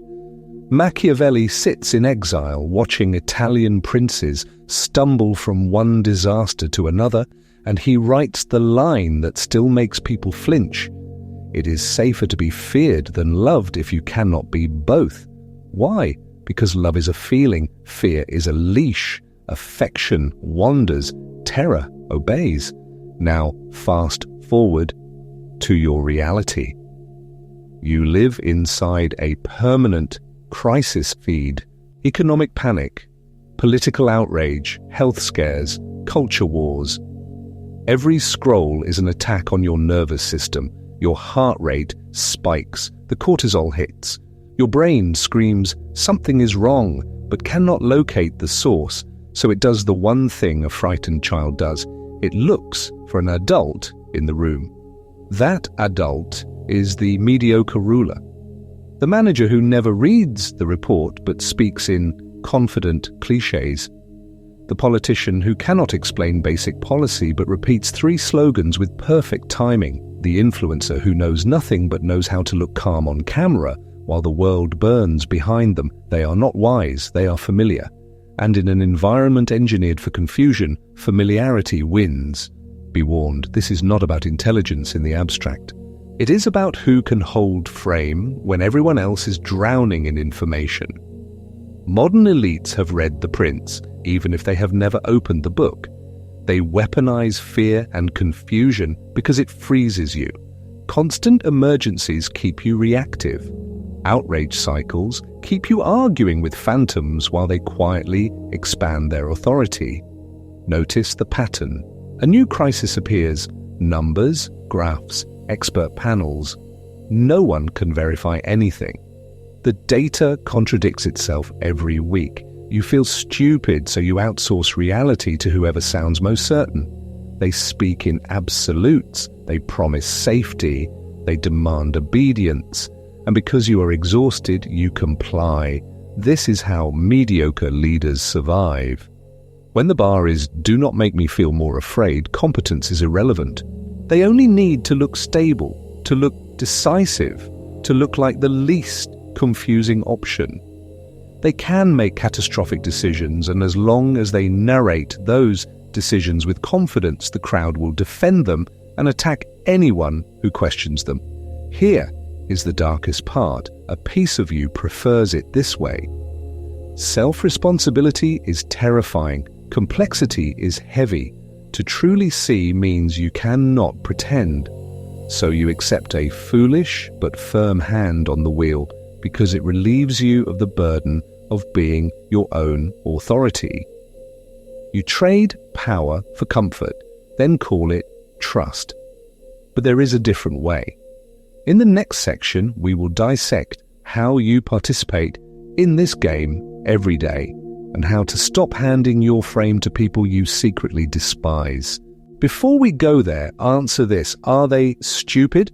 Machiavelli sits in exile watching Italian princes stumble from one disaster to another, and he writes the line that still makes people flinch. It is safer to be feared than loved if you cannot be both. Why? Because love is a feeling, fear is a leash. Affection wanders, terror obeys. Now fast forward to your reality. You live inside a permanent crisis feed. Economic panic, political outrage, health scares, culture wars. Every scroll is an attack on your nervous system. Your heart rate spikes, the cortisol hits. Your brain screams, something is wrong, but cannot locate the source, so it does the one thing a frightened child does. It looks for an adult in the room. That adult is the mediocre ruler, the manager who never reads the report but speaks in confident cliches, the politician who cannot explain basic policy but repeats 3 slogans with perfect timing, the influencer who knows nothing but knows how to look calm on camera while the world burns behind them. They are not wise, they are familiar. And in an environment engineered for confusion, familiarity wins. Be warned, this is not about intelligence in the abstract. It is about who can hold frame when everyone else is drowning in information. Modern elites have read the prints, even if they have never opened the book. They weaponize fear and confusion because it freezes you. Constant emergencies keep you reactive. Outrage cycles keep you arguing with phantoms while they quietly expand their authority. Notice the pattern. A new crisis appears. Numbers, graphs, expert panels. No one can verify anything. The data contradicts itself every week. You feel stupid, so you outsource reality to whoever sounds most certain. They speak in absolutes. They promise safety. They demand obedience. And because you are exhausted, you comply. This is how mediocre leaders survive. When the bar is, "Do not make me feel more afraid," competence is irrelevant. They only need to look stable, to look decisive, to look like the least confusing option. They can make catastrophic decisions, and as long as they narrate those decisions with confidence, the crowd will defend them and attack anyone who questions them. Here is the darkest part. A piece of you prefers it this way. Self-responsibility is terrifying. Complexity is heavy. To truly see means you cannot pretend. So you accept a foolish but firm hand on the wheel because it relieves you of the burden of being your own authority. You trade power for comfort, then call it trust. But there is a different way. In the next section, we will dissect how you participate in this game every day and how to stop handing your frame to people you secretly despise. Before we go there, answer this. Are they stupid?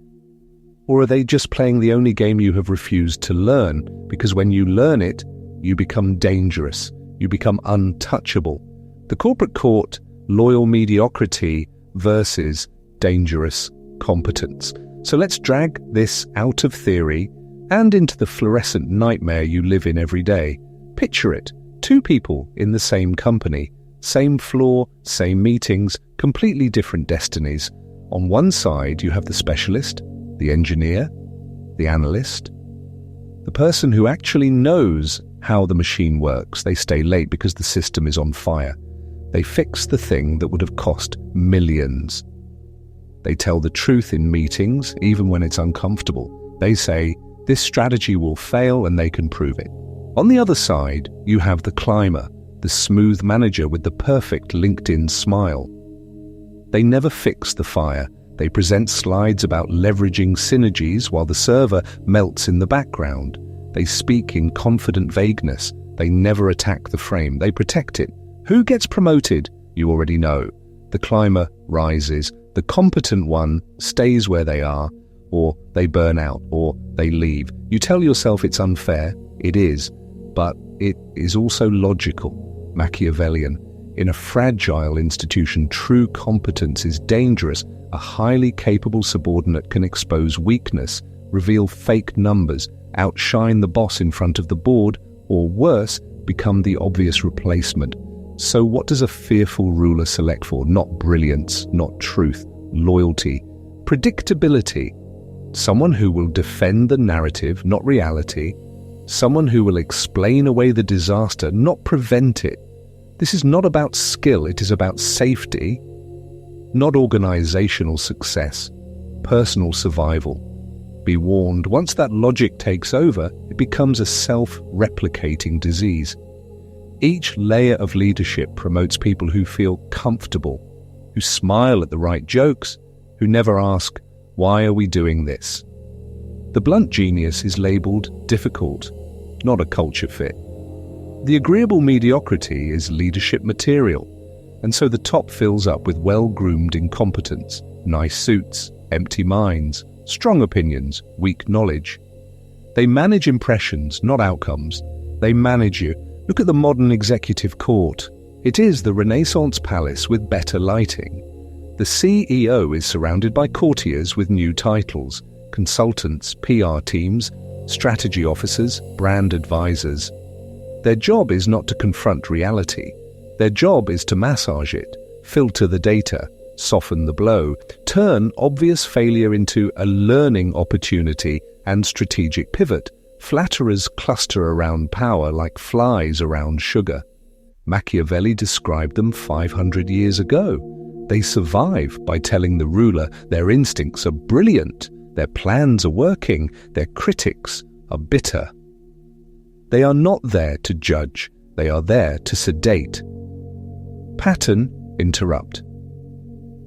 Or are they just playing the only game you have refused to learn? Because when you learn it, you become dangerous. You become untouchable. The corporate court, loyal mediocrity versus dangerous competence. So let's drag this out of theory and into the fluorescent nightmare you live in every day. Picture it. Two people in the same company, same floor, same meetings, completely different destinies. On one side, you have the specialist, the engineer, the analyst, the person who actually knows how the machine works. They stay late because the system is on fire. They fix the thing that would have cost millions. They tell the truth in meetings, even when it's uncomfortable. They say, this strategy will fail, and they can prove it. On the other side, you have the climber, the smooth manager with the perfect LinkedIn smile. They never fix the fire. They present slides about leveraging synergies while the server melts in the background. They speak in confident vagueness. They never attack the frame. They protect it. Who gets promoted? You already know. The climber rises. The competent one stays where they are, or they burn out, or they leave. You tell yourself it's unfair. It is. But it is also logical, Machiavellian. In a fragile institution, true competence is dangerous. A highly capable subordinate can expose weakness, reveal fake numbers, outshine the boss in front of the board, or worse, become the obvious replacement. So what does a fearful ruler select for? Not brilliance, not truth, loyalty, predictability. Someone who will defend the narrative, not reality. Someone who will explain away the disaster, not prevent it. This is not about skill, it is about safety, not organizational success, personal survival. Be warned, once that logic takes over, it becomes a self-replicating disease. Each layer of leadership promotes people who feel comfortable, who smile at the right jokes, who never ask, why are we doing this? The blunt genius is labeled difficult, not a culture fit. The agreeable mediocrity is leadership material, and so the top fills up with well-groomed incompetence, nice suits, empty minds, strong opinions, weak knowledge. They manage impressions, not outcomes. They manage you. Look at the modern executive court. It is the Renaissance palace with better lighting. The CEO is surrounded by courtiers with new titles, consultants, PR teams, strategy officers, brand advisors. Their job is not to confront reality. Their job is to massage it, filter the data, soften the blow, Turn obvious failure into a learning opportunity and strategic pivot. Flatterers cluster around power like flies around sugar. Machiavelli described them 500 years ago. They survive by telling the ruler their instincts are brilliant, their plans are working, their critics are bitter. They are not there to judge, they are there to sedate. Pattern, interrupt.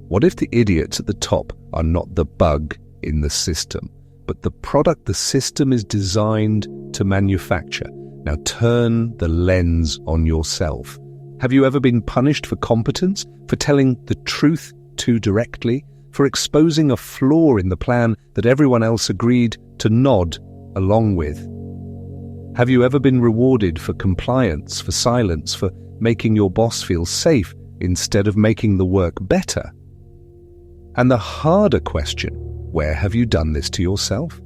What if the idiots at the top are not the bug in the system, but the product the system is designed to manufacture? Now turn the lens on yourself. Have you ever been punished for competence, for telling the truth too directly, for exposing a flaw in the plan that everyone else agreed to nod along with? Have you ever been rewarded for compliance, for silence, for making your boss feel safe instead of making the work better? And the harder question, where have you done this to yourself?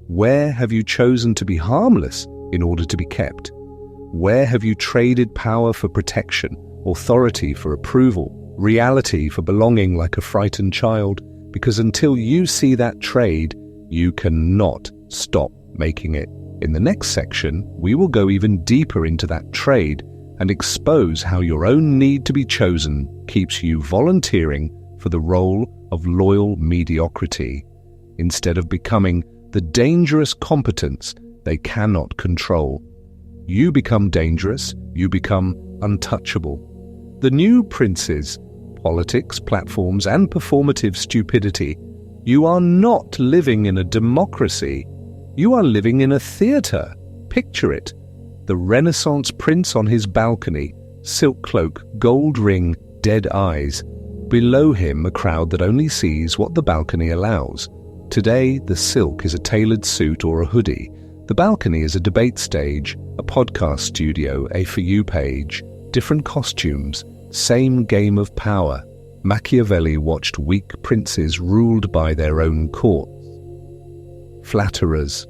Where have you chosen to be harmless in order to be kept? Where have you traded power for protection, authority for approval, reality for belonging like a frightened child? Because until you see that trade, you cannot stop making it. In the next section, we will go even deeper into that trade and expose how your own need to be chosen keeps you volunteering for the role of loyal mediocrity, instead of becoming the dangerous competence they cannot control. You become dangerous, you become untouchable. The new princes, politics, platforms, and performative stupidity. You are not living in a democracy. You are living in a theatre. Picture it. The Renaissance prince on his balcony, silk cloak, gold ring, dead eyes. Below him, a crowd that only sees what the balcony allows. Today, the silk is a tailored suit or a hoodie. The balcony is a debate stage, a podcast studio, a For You page, different costumes, same game of power. Machiavelli watched weak princes ruled by their own courts. Flatterers,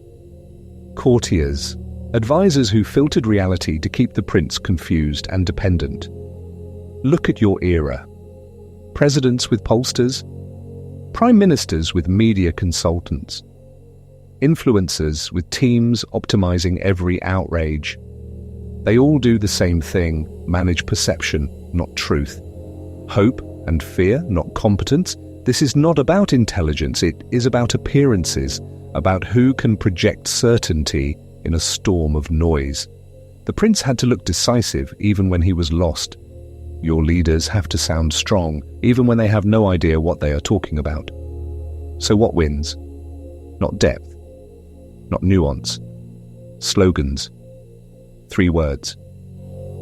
courtiers, advisors who filtered reality to keep the prince confused and dependent. Look at your era. Presidents with pollsters, prime ministers with media consultants, influencers with teams optimizing every outrage. They all do the same thing, manage perception, not truth. Hope and fear, not competence. This is not about intelligence, it is about appearances, about who can project certainty in a storm of noise. The prince had to look decisive even when he was lost. Your leaders have to sound strong, even when they have no idea what they are talking about. So what wins? Not depth, not nuance. Slogans. 3 words.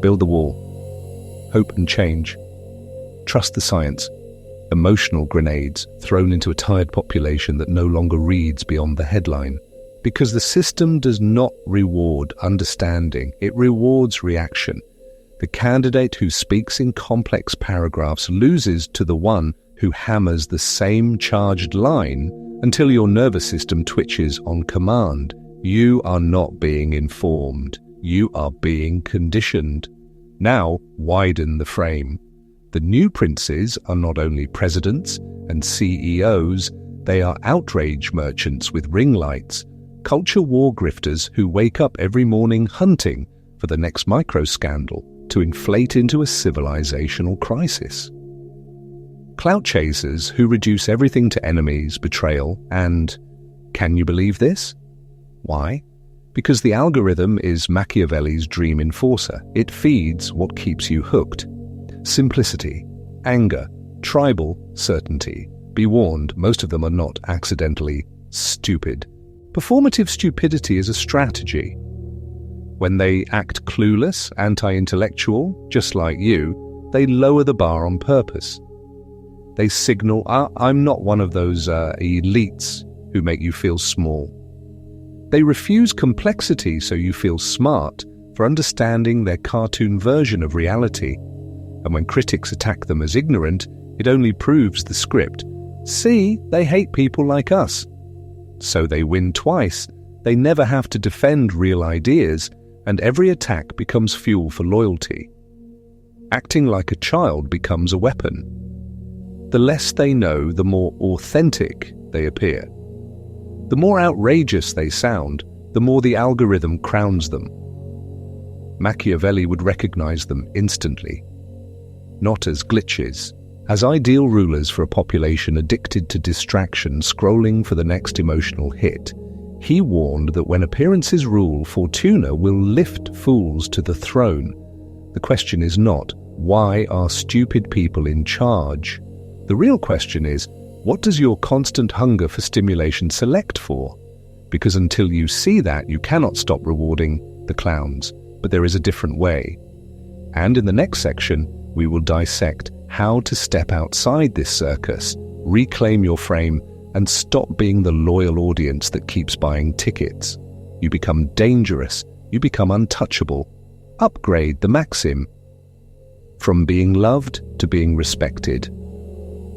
Build the wall. Hope and change. Trust the science. Emotional grenades thrown into a tired population that no longer reads beyond the headline. Because the system does not reward understanding, it rewards reaction. The candidate who speaks in complex paragraphs loses to the one who hammers the same charged line until your nervous system twitches on command. You are not being informed. You are being conditioned. Now, widen the frame. The new princes are not only presidents and CEOs, they are outrage merchants with ring lights, culture war grifters who wake up every morning hunting for the next micro-scandal to inflate into a civilizational crisis. Clout chasers who reduce everything to enemies, betrayal, and, can you believe this? Why? Because the algorithm is Machiavelli's dream enforcer. It feeds what keeps you hooked. Simplicity, anger, tribal certainty. Be warned, most of them are not accidentally stupid. Performative stupidity is a strategy. When they act clueless, anti-intellectual, just like you, they lower the bar on purpose. They signal, I'm not one of those elites who make you feel small. They refuse complexity so you feel smart for understanding their cartoon version of reality. And when critics attack them as ignorant, it only proves the script. See, they hate people like us. So they win twice. They never have to defend real ideas, and every attack becomes fuel for loyalty. Acting like a child becomes a weapon. The less they know, the more authentic they appear. The more outrageous they sound, the more the algorithm crowns them. Machiavelli would recognize them instantly, not as glitches, as ideal rulers for a population addicted to distraction, scrolling for the next emotional hit. He warned that when appearances rule, Fortuna will lift fools to the throne. The question is not, why are stupid people in charge? The real question is, what does your constant hunger for stimulation select for? Because until you see that, you cannot stop rewarding the clowns. But there is a different way. And in the next section, we will dissect how to step outside this circus, reclaim your frame, and stop being the loyal audience that keeps buying tickets. You become dangerous. You become untouchable. Upgrade the maxim. From being loved to being respected.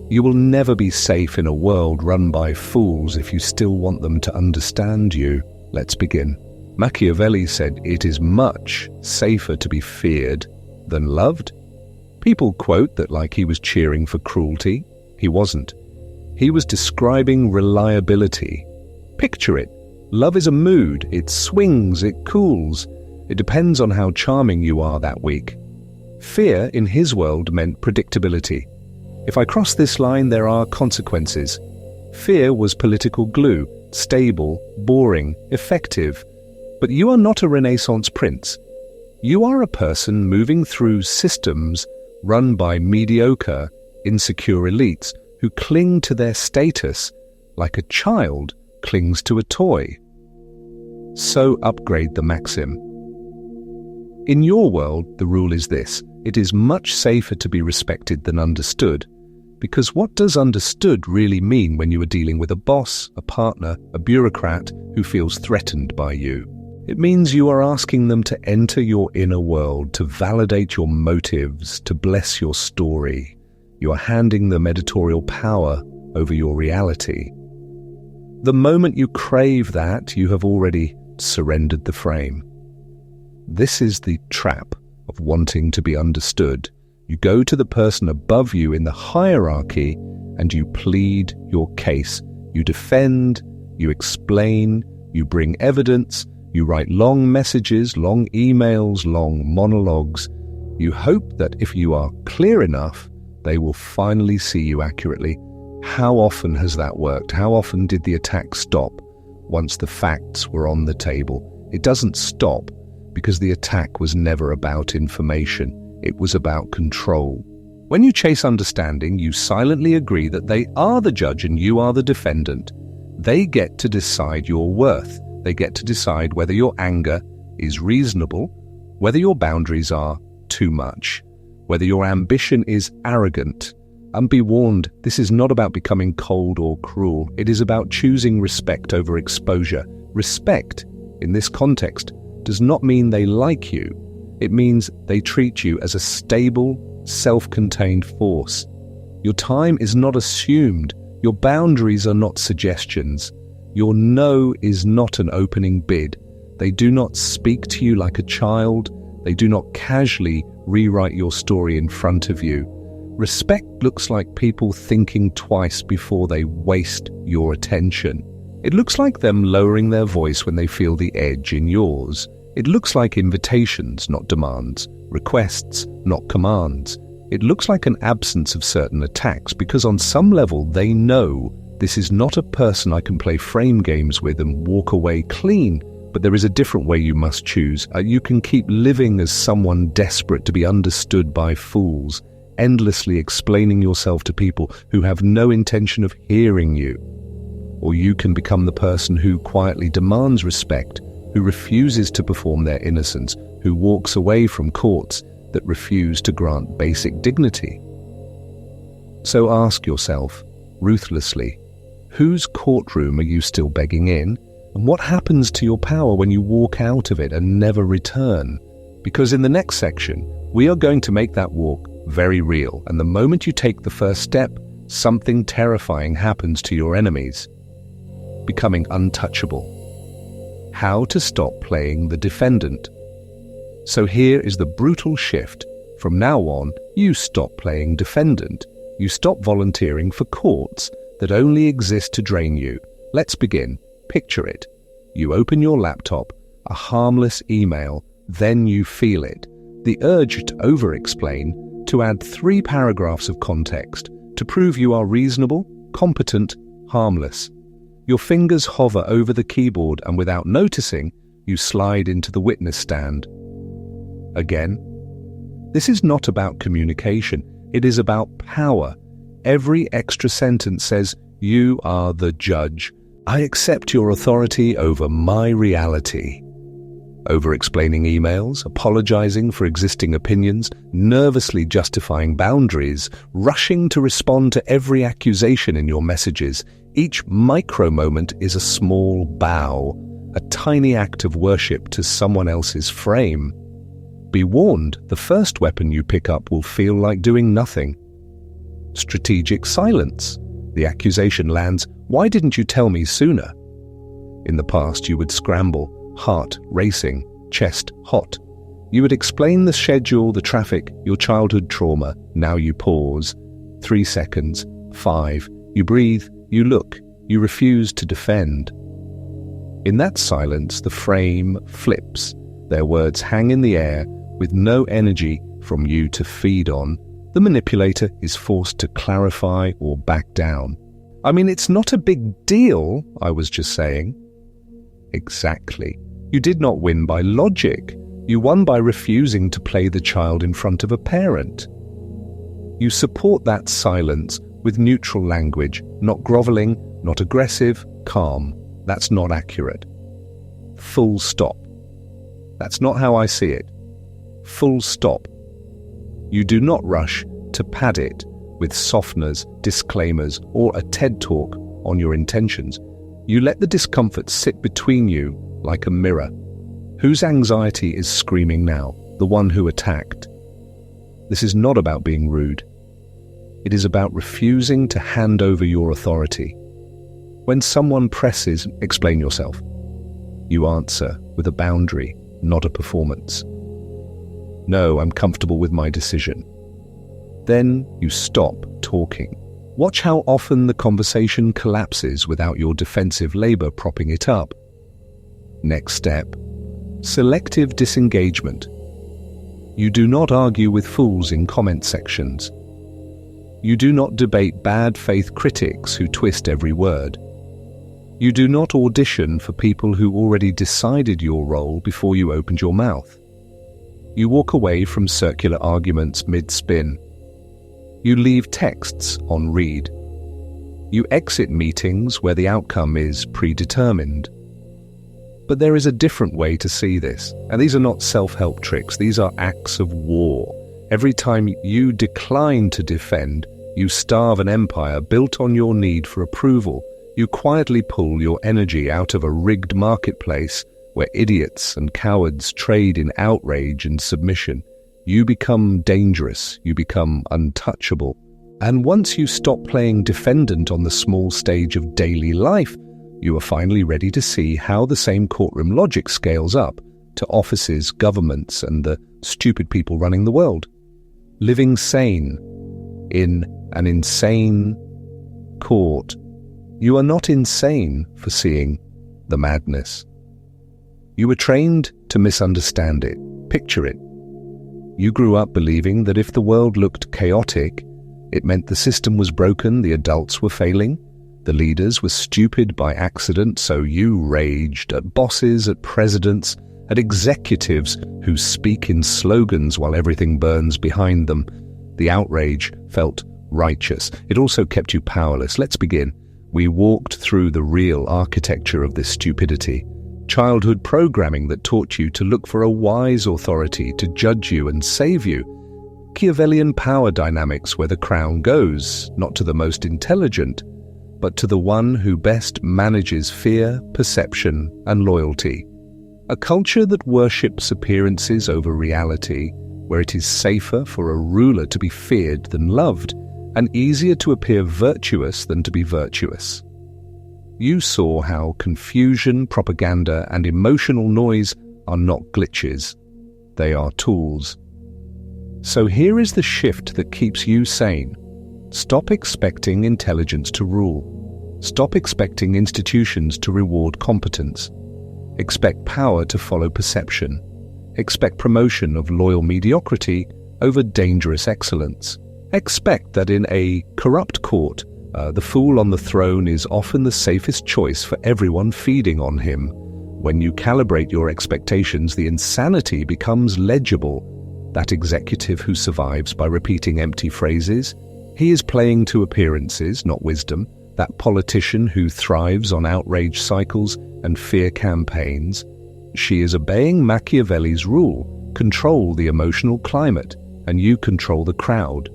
You will never be safe in a world run by fools if you still want them to understand you. Let's begin. Machiavelli said it is much safer to be feared than loved. People quote that like he was cheering for cruelty. He wasn't. He was describing reliability. Picture it. Love is a mood. It swings, it cools. It depends on how charming you are that week. Fear, in his world, meant predictability. If I cross this line, there are consequences. Fear was political glue, stable, boring, effective. But you are not a Renaissance prince. You are a person moving through systems run by mediocre, insecure elites who cling to their status like a child clings to a toy. So upgrade the maxim. In your world, the rule is this: it is much safer to be respected than understood. Because what does understood really mean when you are dealing with a boss, a partner, a bureaucrat who feels threatened by you? It means you are asking them to enter your inner world, to validate your motives, to bless your story. You are handing them editorial power over your reality. The moment you crave that, you have already surrendered the frame. This is the trap of wanting to be understood. You go to the person above you in the hierarchy and you plead your case. You defend, you explain, you bring evidence, you write long messages, long emails, long monologues. You hope that if you are clear enough, they will finally see you accurately. How often has that worked? How often did the attack stop once the facts were on the table? It doesn't stop because the attack was never about information. It was about control. When you chase understanding, you silently agree that they are the judge and you are the defendant. They get to decide your worth. They get to decide whether your anger is reasonable, whether your boundaries are too much, whether your ambition is arrogant. And be warned, this is not about becoming cold or cruel. It is about choosing respect over exposure. Respect, in this context, does not mean they like you. It means they treat you as a stable, self-contained force. Your time is not assumed. Your boundaries are not suggestions. Your no is not an opening bid. They do not speak to you like a child. They do not casually rewrite your story in front of you. Respect looks like people thinking twice before they waste your attention. It looks like them lowering their voice when they feel the edge in yours. It looks like invitations, not demands, requests, not commands. It looks like an absence of certain attacks because on some level they know this is not a person I can play frame games with and walk away clean, but there is a different way you must choose. You can keep living as someone desperate to be understood by fools, endlessly explaining yourself to people who have no intention of hearing you. Or you can become the person who quietly demands respect, who refuses to perform their innocence, who walks away from courts that refuse to grant basic dignity. So ask yourself, ruthlessly, whose courtroom are you still begging in? And what happens to your power when you walk out of it and never return? Because in the next section, we are going to make that walk very real. And the moment you take the first step, something terrifying happens to your enemies. Becoming untouchable. How to stop playing the defendant. So here is the brutal shift. From now on, you stop playing defendant. You stop volunteering for courts that only exist to drain you. Let's begin. Picture it. You open your laptop, a harmless email, then you feel it. The urge to over-explain, to add 3 paragraphs of context, to prove you are reasonable, competent, harmless. Your fingers hover over the keyboard and without noticing, you slide into the witness stand. Again. This is not about communication. It is about power. Every extra sentence says, "You are the judge. I accept your authority over my reality." Over-explaining emails, apologizing for existing opinions, nervously justifying boundaries, rushing to respond to every accusation in your messages. Each micro-moment is a small bow, a tiny act of worship to someone else's frame. Be warned, the first weapon you pick up will feel like doing nothing. Strategic silence. The accusation lands, "Why didn't you tell me sooner?" In the past, you would scramble, heart racing, chest hot. You would explain the schedule, the traffic, your childhood trauma. Now you pause. 3 seconds, 5. You breathe, you look, you refuse to defend. In that silence, the frame flips. Their words hang in the air with no energy from you to feed on. The manipulator is forced to clarify or back down. "I mean, it's not a big deal, I was just saying." Exactly. You did not win by logic. You won by refusing to play the child in front of a parent. You support that silence with neutral language, not groveling, not aggressive, calm. That's not accurate. Full stop. That's not how I see it. Full stop. You do not rush to pad it with softeners, disclaimers, or a TED talk on your intentions. You let the discomfort sit between you like a mirror. Whose anxiety is screaming now? The one who attacked. This is not about being rude. It is about refusing to hand over your authority. When someone presses, "Explain yourself," you answer with a boundary, not a performance. "No, I'm comfortable with my decision." Then you stop talking. Watch how often the conversation collapses without your defensive labor propping it up. Next step. Selective disengagement. You do not argue with fools in comment sections. You do not debate bad faith critics who twist every word. You do not audition for people who already decided your role before you opened your mouth. You walk away from circular arguments mid-spin. You leave texts on read. You exit meetings where the outcome is predetermined. But there is a different way to see this, and these are not self-help tricks, these are acts of war. Every time you decline to defend, you starve an empire built on your need for approval. You quietly pull your energy out of a rigged marketplace where idiots and cowards trade in outrage and submission. You become dangerous, you become untouchable. And once you stop playing defendant on the small stage of daily life, you are finally ready to see how the same courtroom logic scales up to offices, governments, and the stupid people running the world. Living sane in an insane court. You are not insane for seeing the madness. You were trained to misunderstand it. Picture it. You grew up believing that if the world looked chaotic, it meant the system was broken, the adults were failing, the leaders were stupid by accident, so you raged at bosses, at presidents, at executives who speak in slogans while everything burns behind them. The outrage felt righteous. It also kept you powerless. Let's begin. We walked through the real architecture of this stupidity. Childhood programming that taught you to look for a wise authority to judge you and save you. Machiavellian power dynamics where the crown goes, not to the most intelligent, but to the one who best manages fear, perception, and loyalty. A culture that worships appearances over reality, where it is safer for a ruler to be feared than loved, and easier to appear virtuous than to be virtuous. You saw how confusion, propaganda, and emotional noise are not glitches. They are tools. So here is the shift that keeps you sane. Stop expecting intelligence to rule. Stop expecting institutions to reward competence. Expect power to follow perception. Expect promotion of loyal mediocrity over dangerous excellence. Expect that in a corrupt court, the fool on the throne is often the safest choice for everyone feeding on him. When you calibrate your expectations, the insanity becomes legible. That executive who survives by repeating empty phrases, he is playing to appearances, not wisdom. That politician who thrives on outrage cycles and fear campaigns, she is obeying Machiavelli's rule: control the emotional climate, and you control the crowd.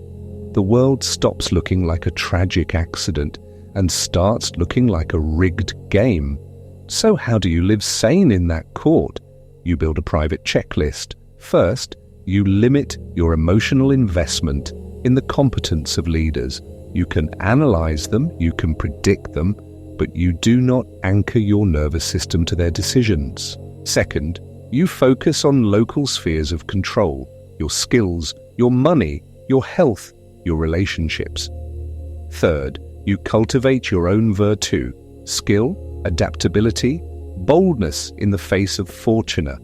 The world stops looking like a tragic accident and starts looking like a rigged game. So how do you live sane in that court? You build a private checklist. First, you limit your emotional investment in the competence of leaders. You can analyze them, you can predict them, but you do not anchor your nervous system to their decisions. Second, you focus on local spheres of control: your skills, your money, your health, your relationships. Third, you cultivate your own virtue: skill, adaptability, boldness in the face of fortuna.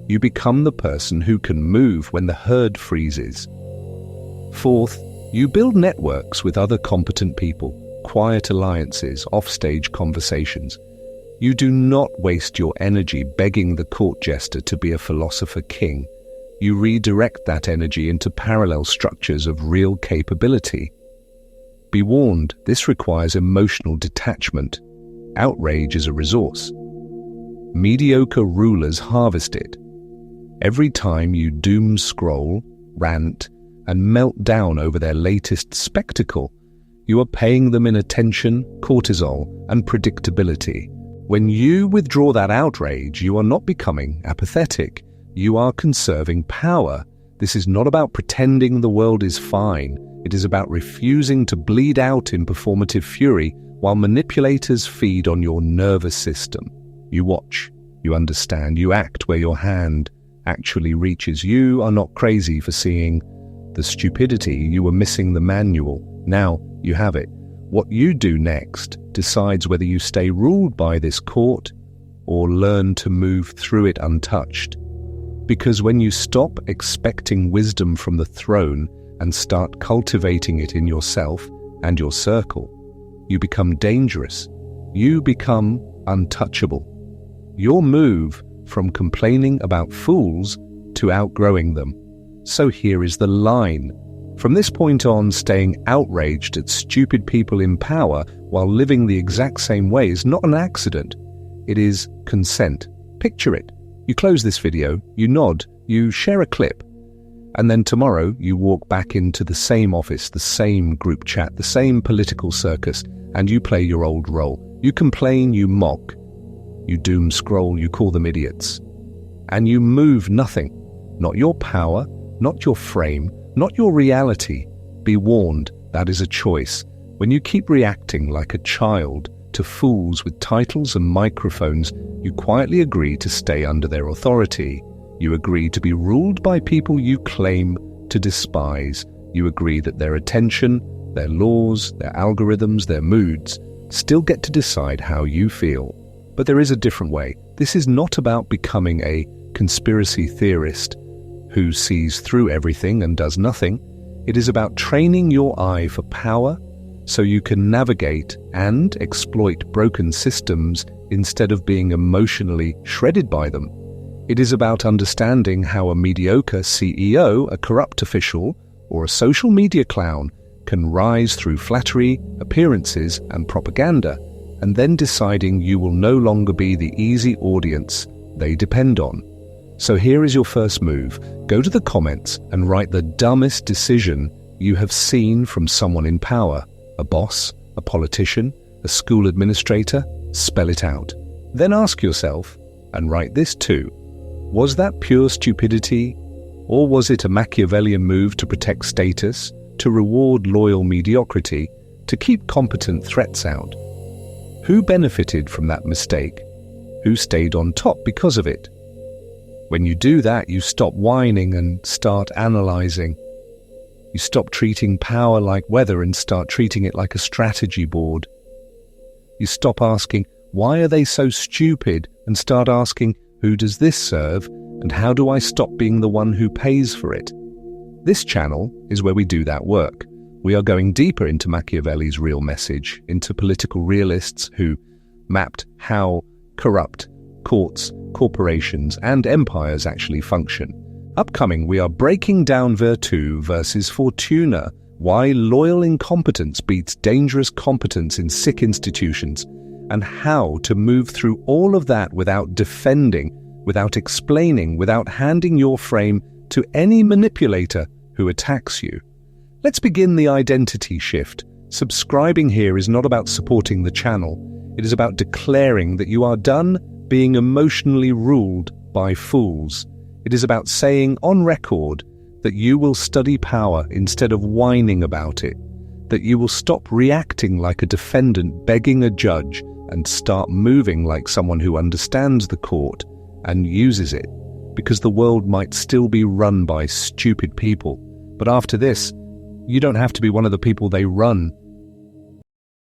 You become the person who can move when the herd freezes. Fourth, you build networks with other competent people, quiet alliances, offstage conversations. You do not waste your energy begging the court jester to be a philosopher king. You redirect that energy into parallel structures of real capability. Be warned, this requires emotional detachment. Outrage is a resource. Mediocre rulers harvest it. Every time you doom scroll, rant, and melt down over their latest spectacle, you are paying them in attention, cortisol, and predictability. When you withdraw that outrage, you are not becoming apathetic. You are conserving power. This is not about pretending the world is fine. It is about refusing to bleed out in performative fury while manipulators feed on your nervous system. You watch, you understand, you act where your hand actually reaches. You are not crazy for seeing the stupidity. You were missing the manual. Now you have it. What you do next decides whether you stay ruled by this court or learn to move through it untouched. Because when you stop expecting wisdom from the throne and start cultivating it in yourself and your circle, you become dangerous. You become untouchable. Your move from complaining about fools to outgrowing them. So here is the line. From this point on, staying outraged at stupid people in power while living the exact same way is not an accident. It is consent. Picture it. You close this video, you nod, you share a clip, and then tomorrow you walk back into the same office, the same group chat, the same political circus, and you play your old role. You complain, you mock, you doom scroll, you call them idiots. And you move nothing. Not your power, not your frame, not your reality. Be warned, that is a choice. When you keep reacting like a child to fools with titles and microphones, you quietly agree to stay under their authority. You agree to be ruled by people you claim to despise. You agree that their attention, their laws, their algorithms, their moods still get to decide how you feel. But there is a different way. This is not about becoming a conspiracy theorist who sees through everything and does nothing. It is about training your eye for power so you can navigate and exploit broken systems instead of being emotionally shredded by them. It is about understanding how a mediocre CEO, a corrupt official, or a social media clown can rise through flattery, appearances, and propaganda, and then deciding you will no longer be the easy audience they depend on. So here is your first move. Go to the comments and write the dumbest decision you have seen from someone in power. A boss, a politician, a school administrator. Spell it out. Then ask yourself, and write this too, was that pure stupidity, or was it a Machiavellian move to protect status, to reward loyal mediocrity, to keep competent threats out? Who benefited from that mistake? Who stayed on top because of it? When you do that, you stop whining and start analyzing. You stop treating power like weather and start treating it like a strategy board. You stop asking, why are they so stupid, and start asking, who does this serve, and how do I stop being the one who pays for it? This channel is where we do that work. We are going deeper into Machiavelli's real message, into political realists who mapped how corrupt courts, corporations, and empires actually function. Upcoming, we are breaking down virtu versus fortuna, why loyal incompetence beats dangerous competence in sick institutions, and how to move through all of that without defending, without explaining, without handing your frame to any manipulator who attacks you. Let's begin the identity shift. Subscribing here is not about supporting the channel. It is about declaring that you are done being emotionally ruled by fools. It is about saying on record that you will study power instead of whining about it, that you will stop reacting like a defendant begging a judge and start moving like someone who understands the court and uses it, because the world might still be run by stupid people. But after this, you don't have to be one of the people they run.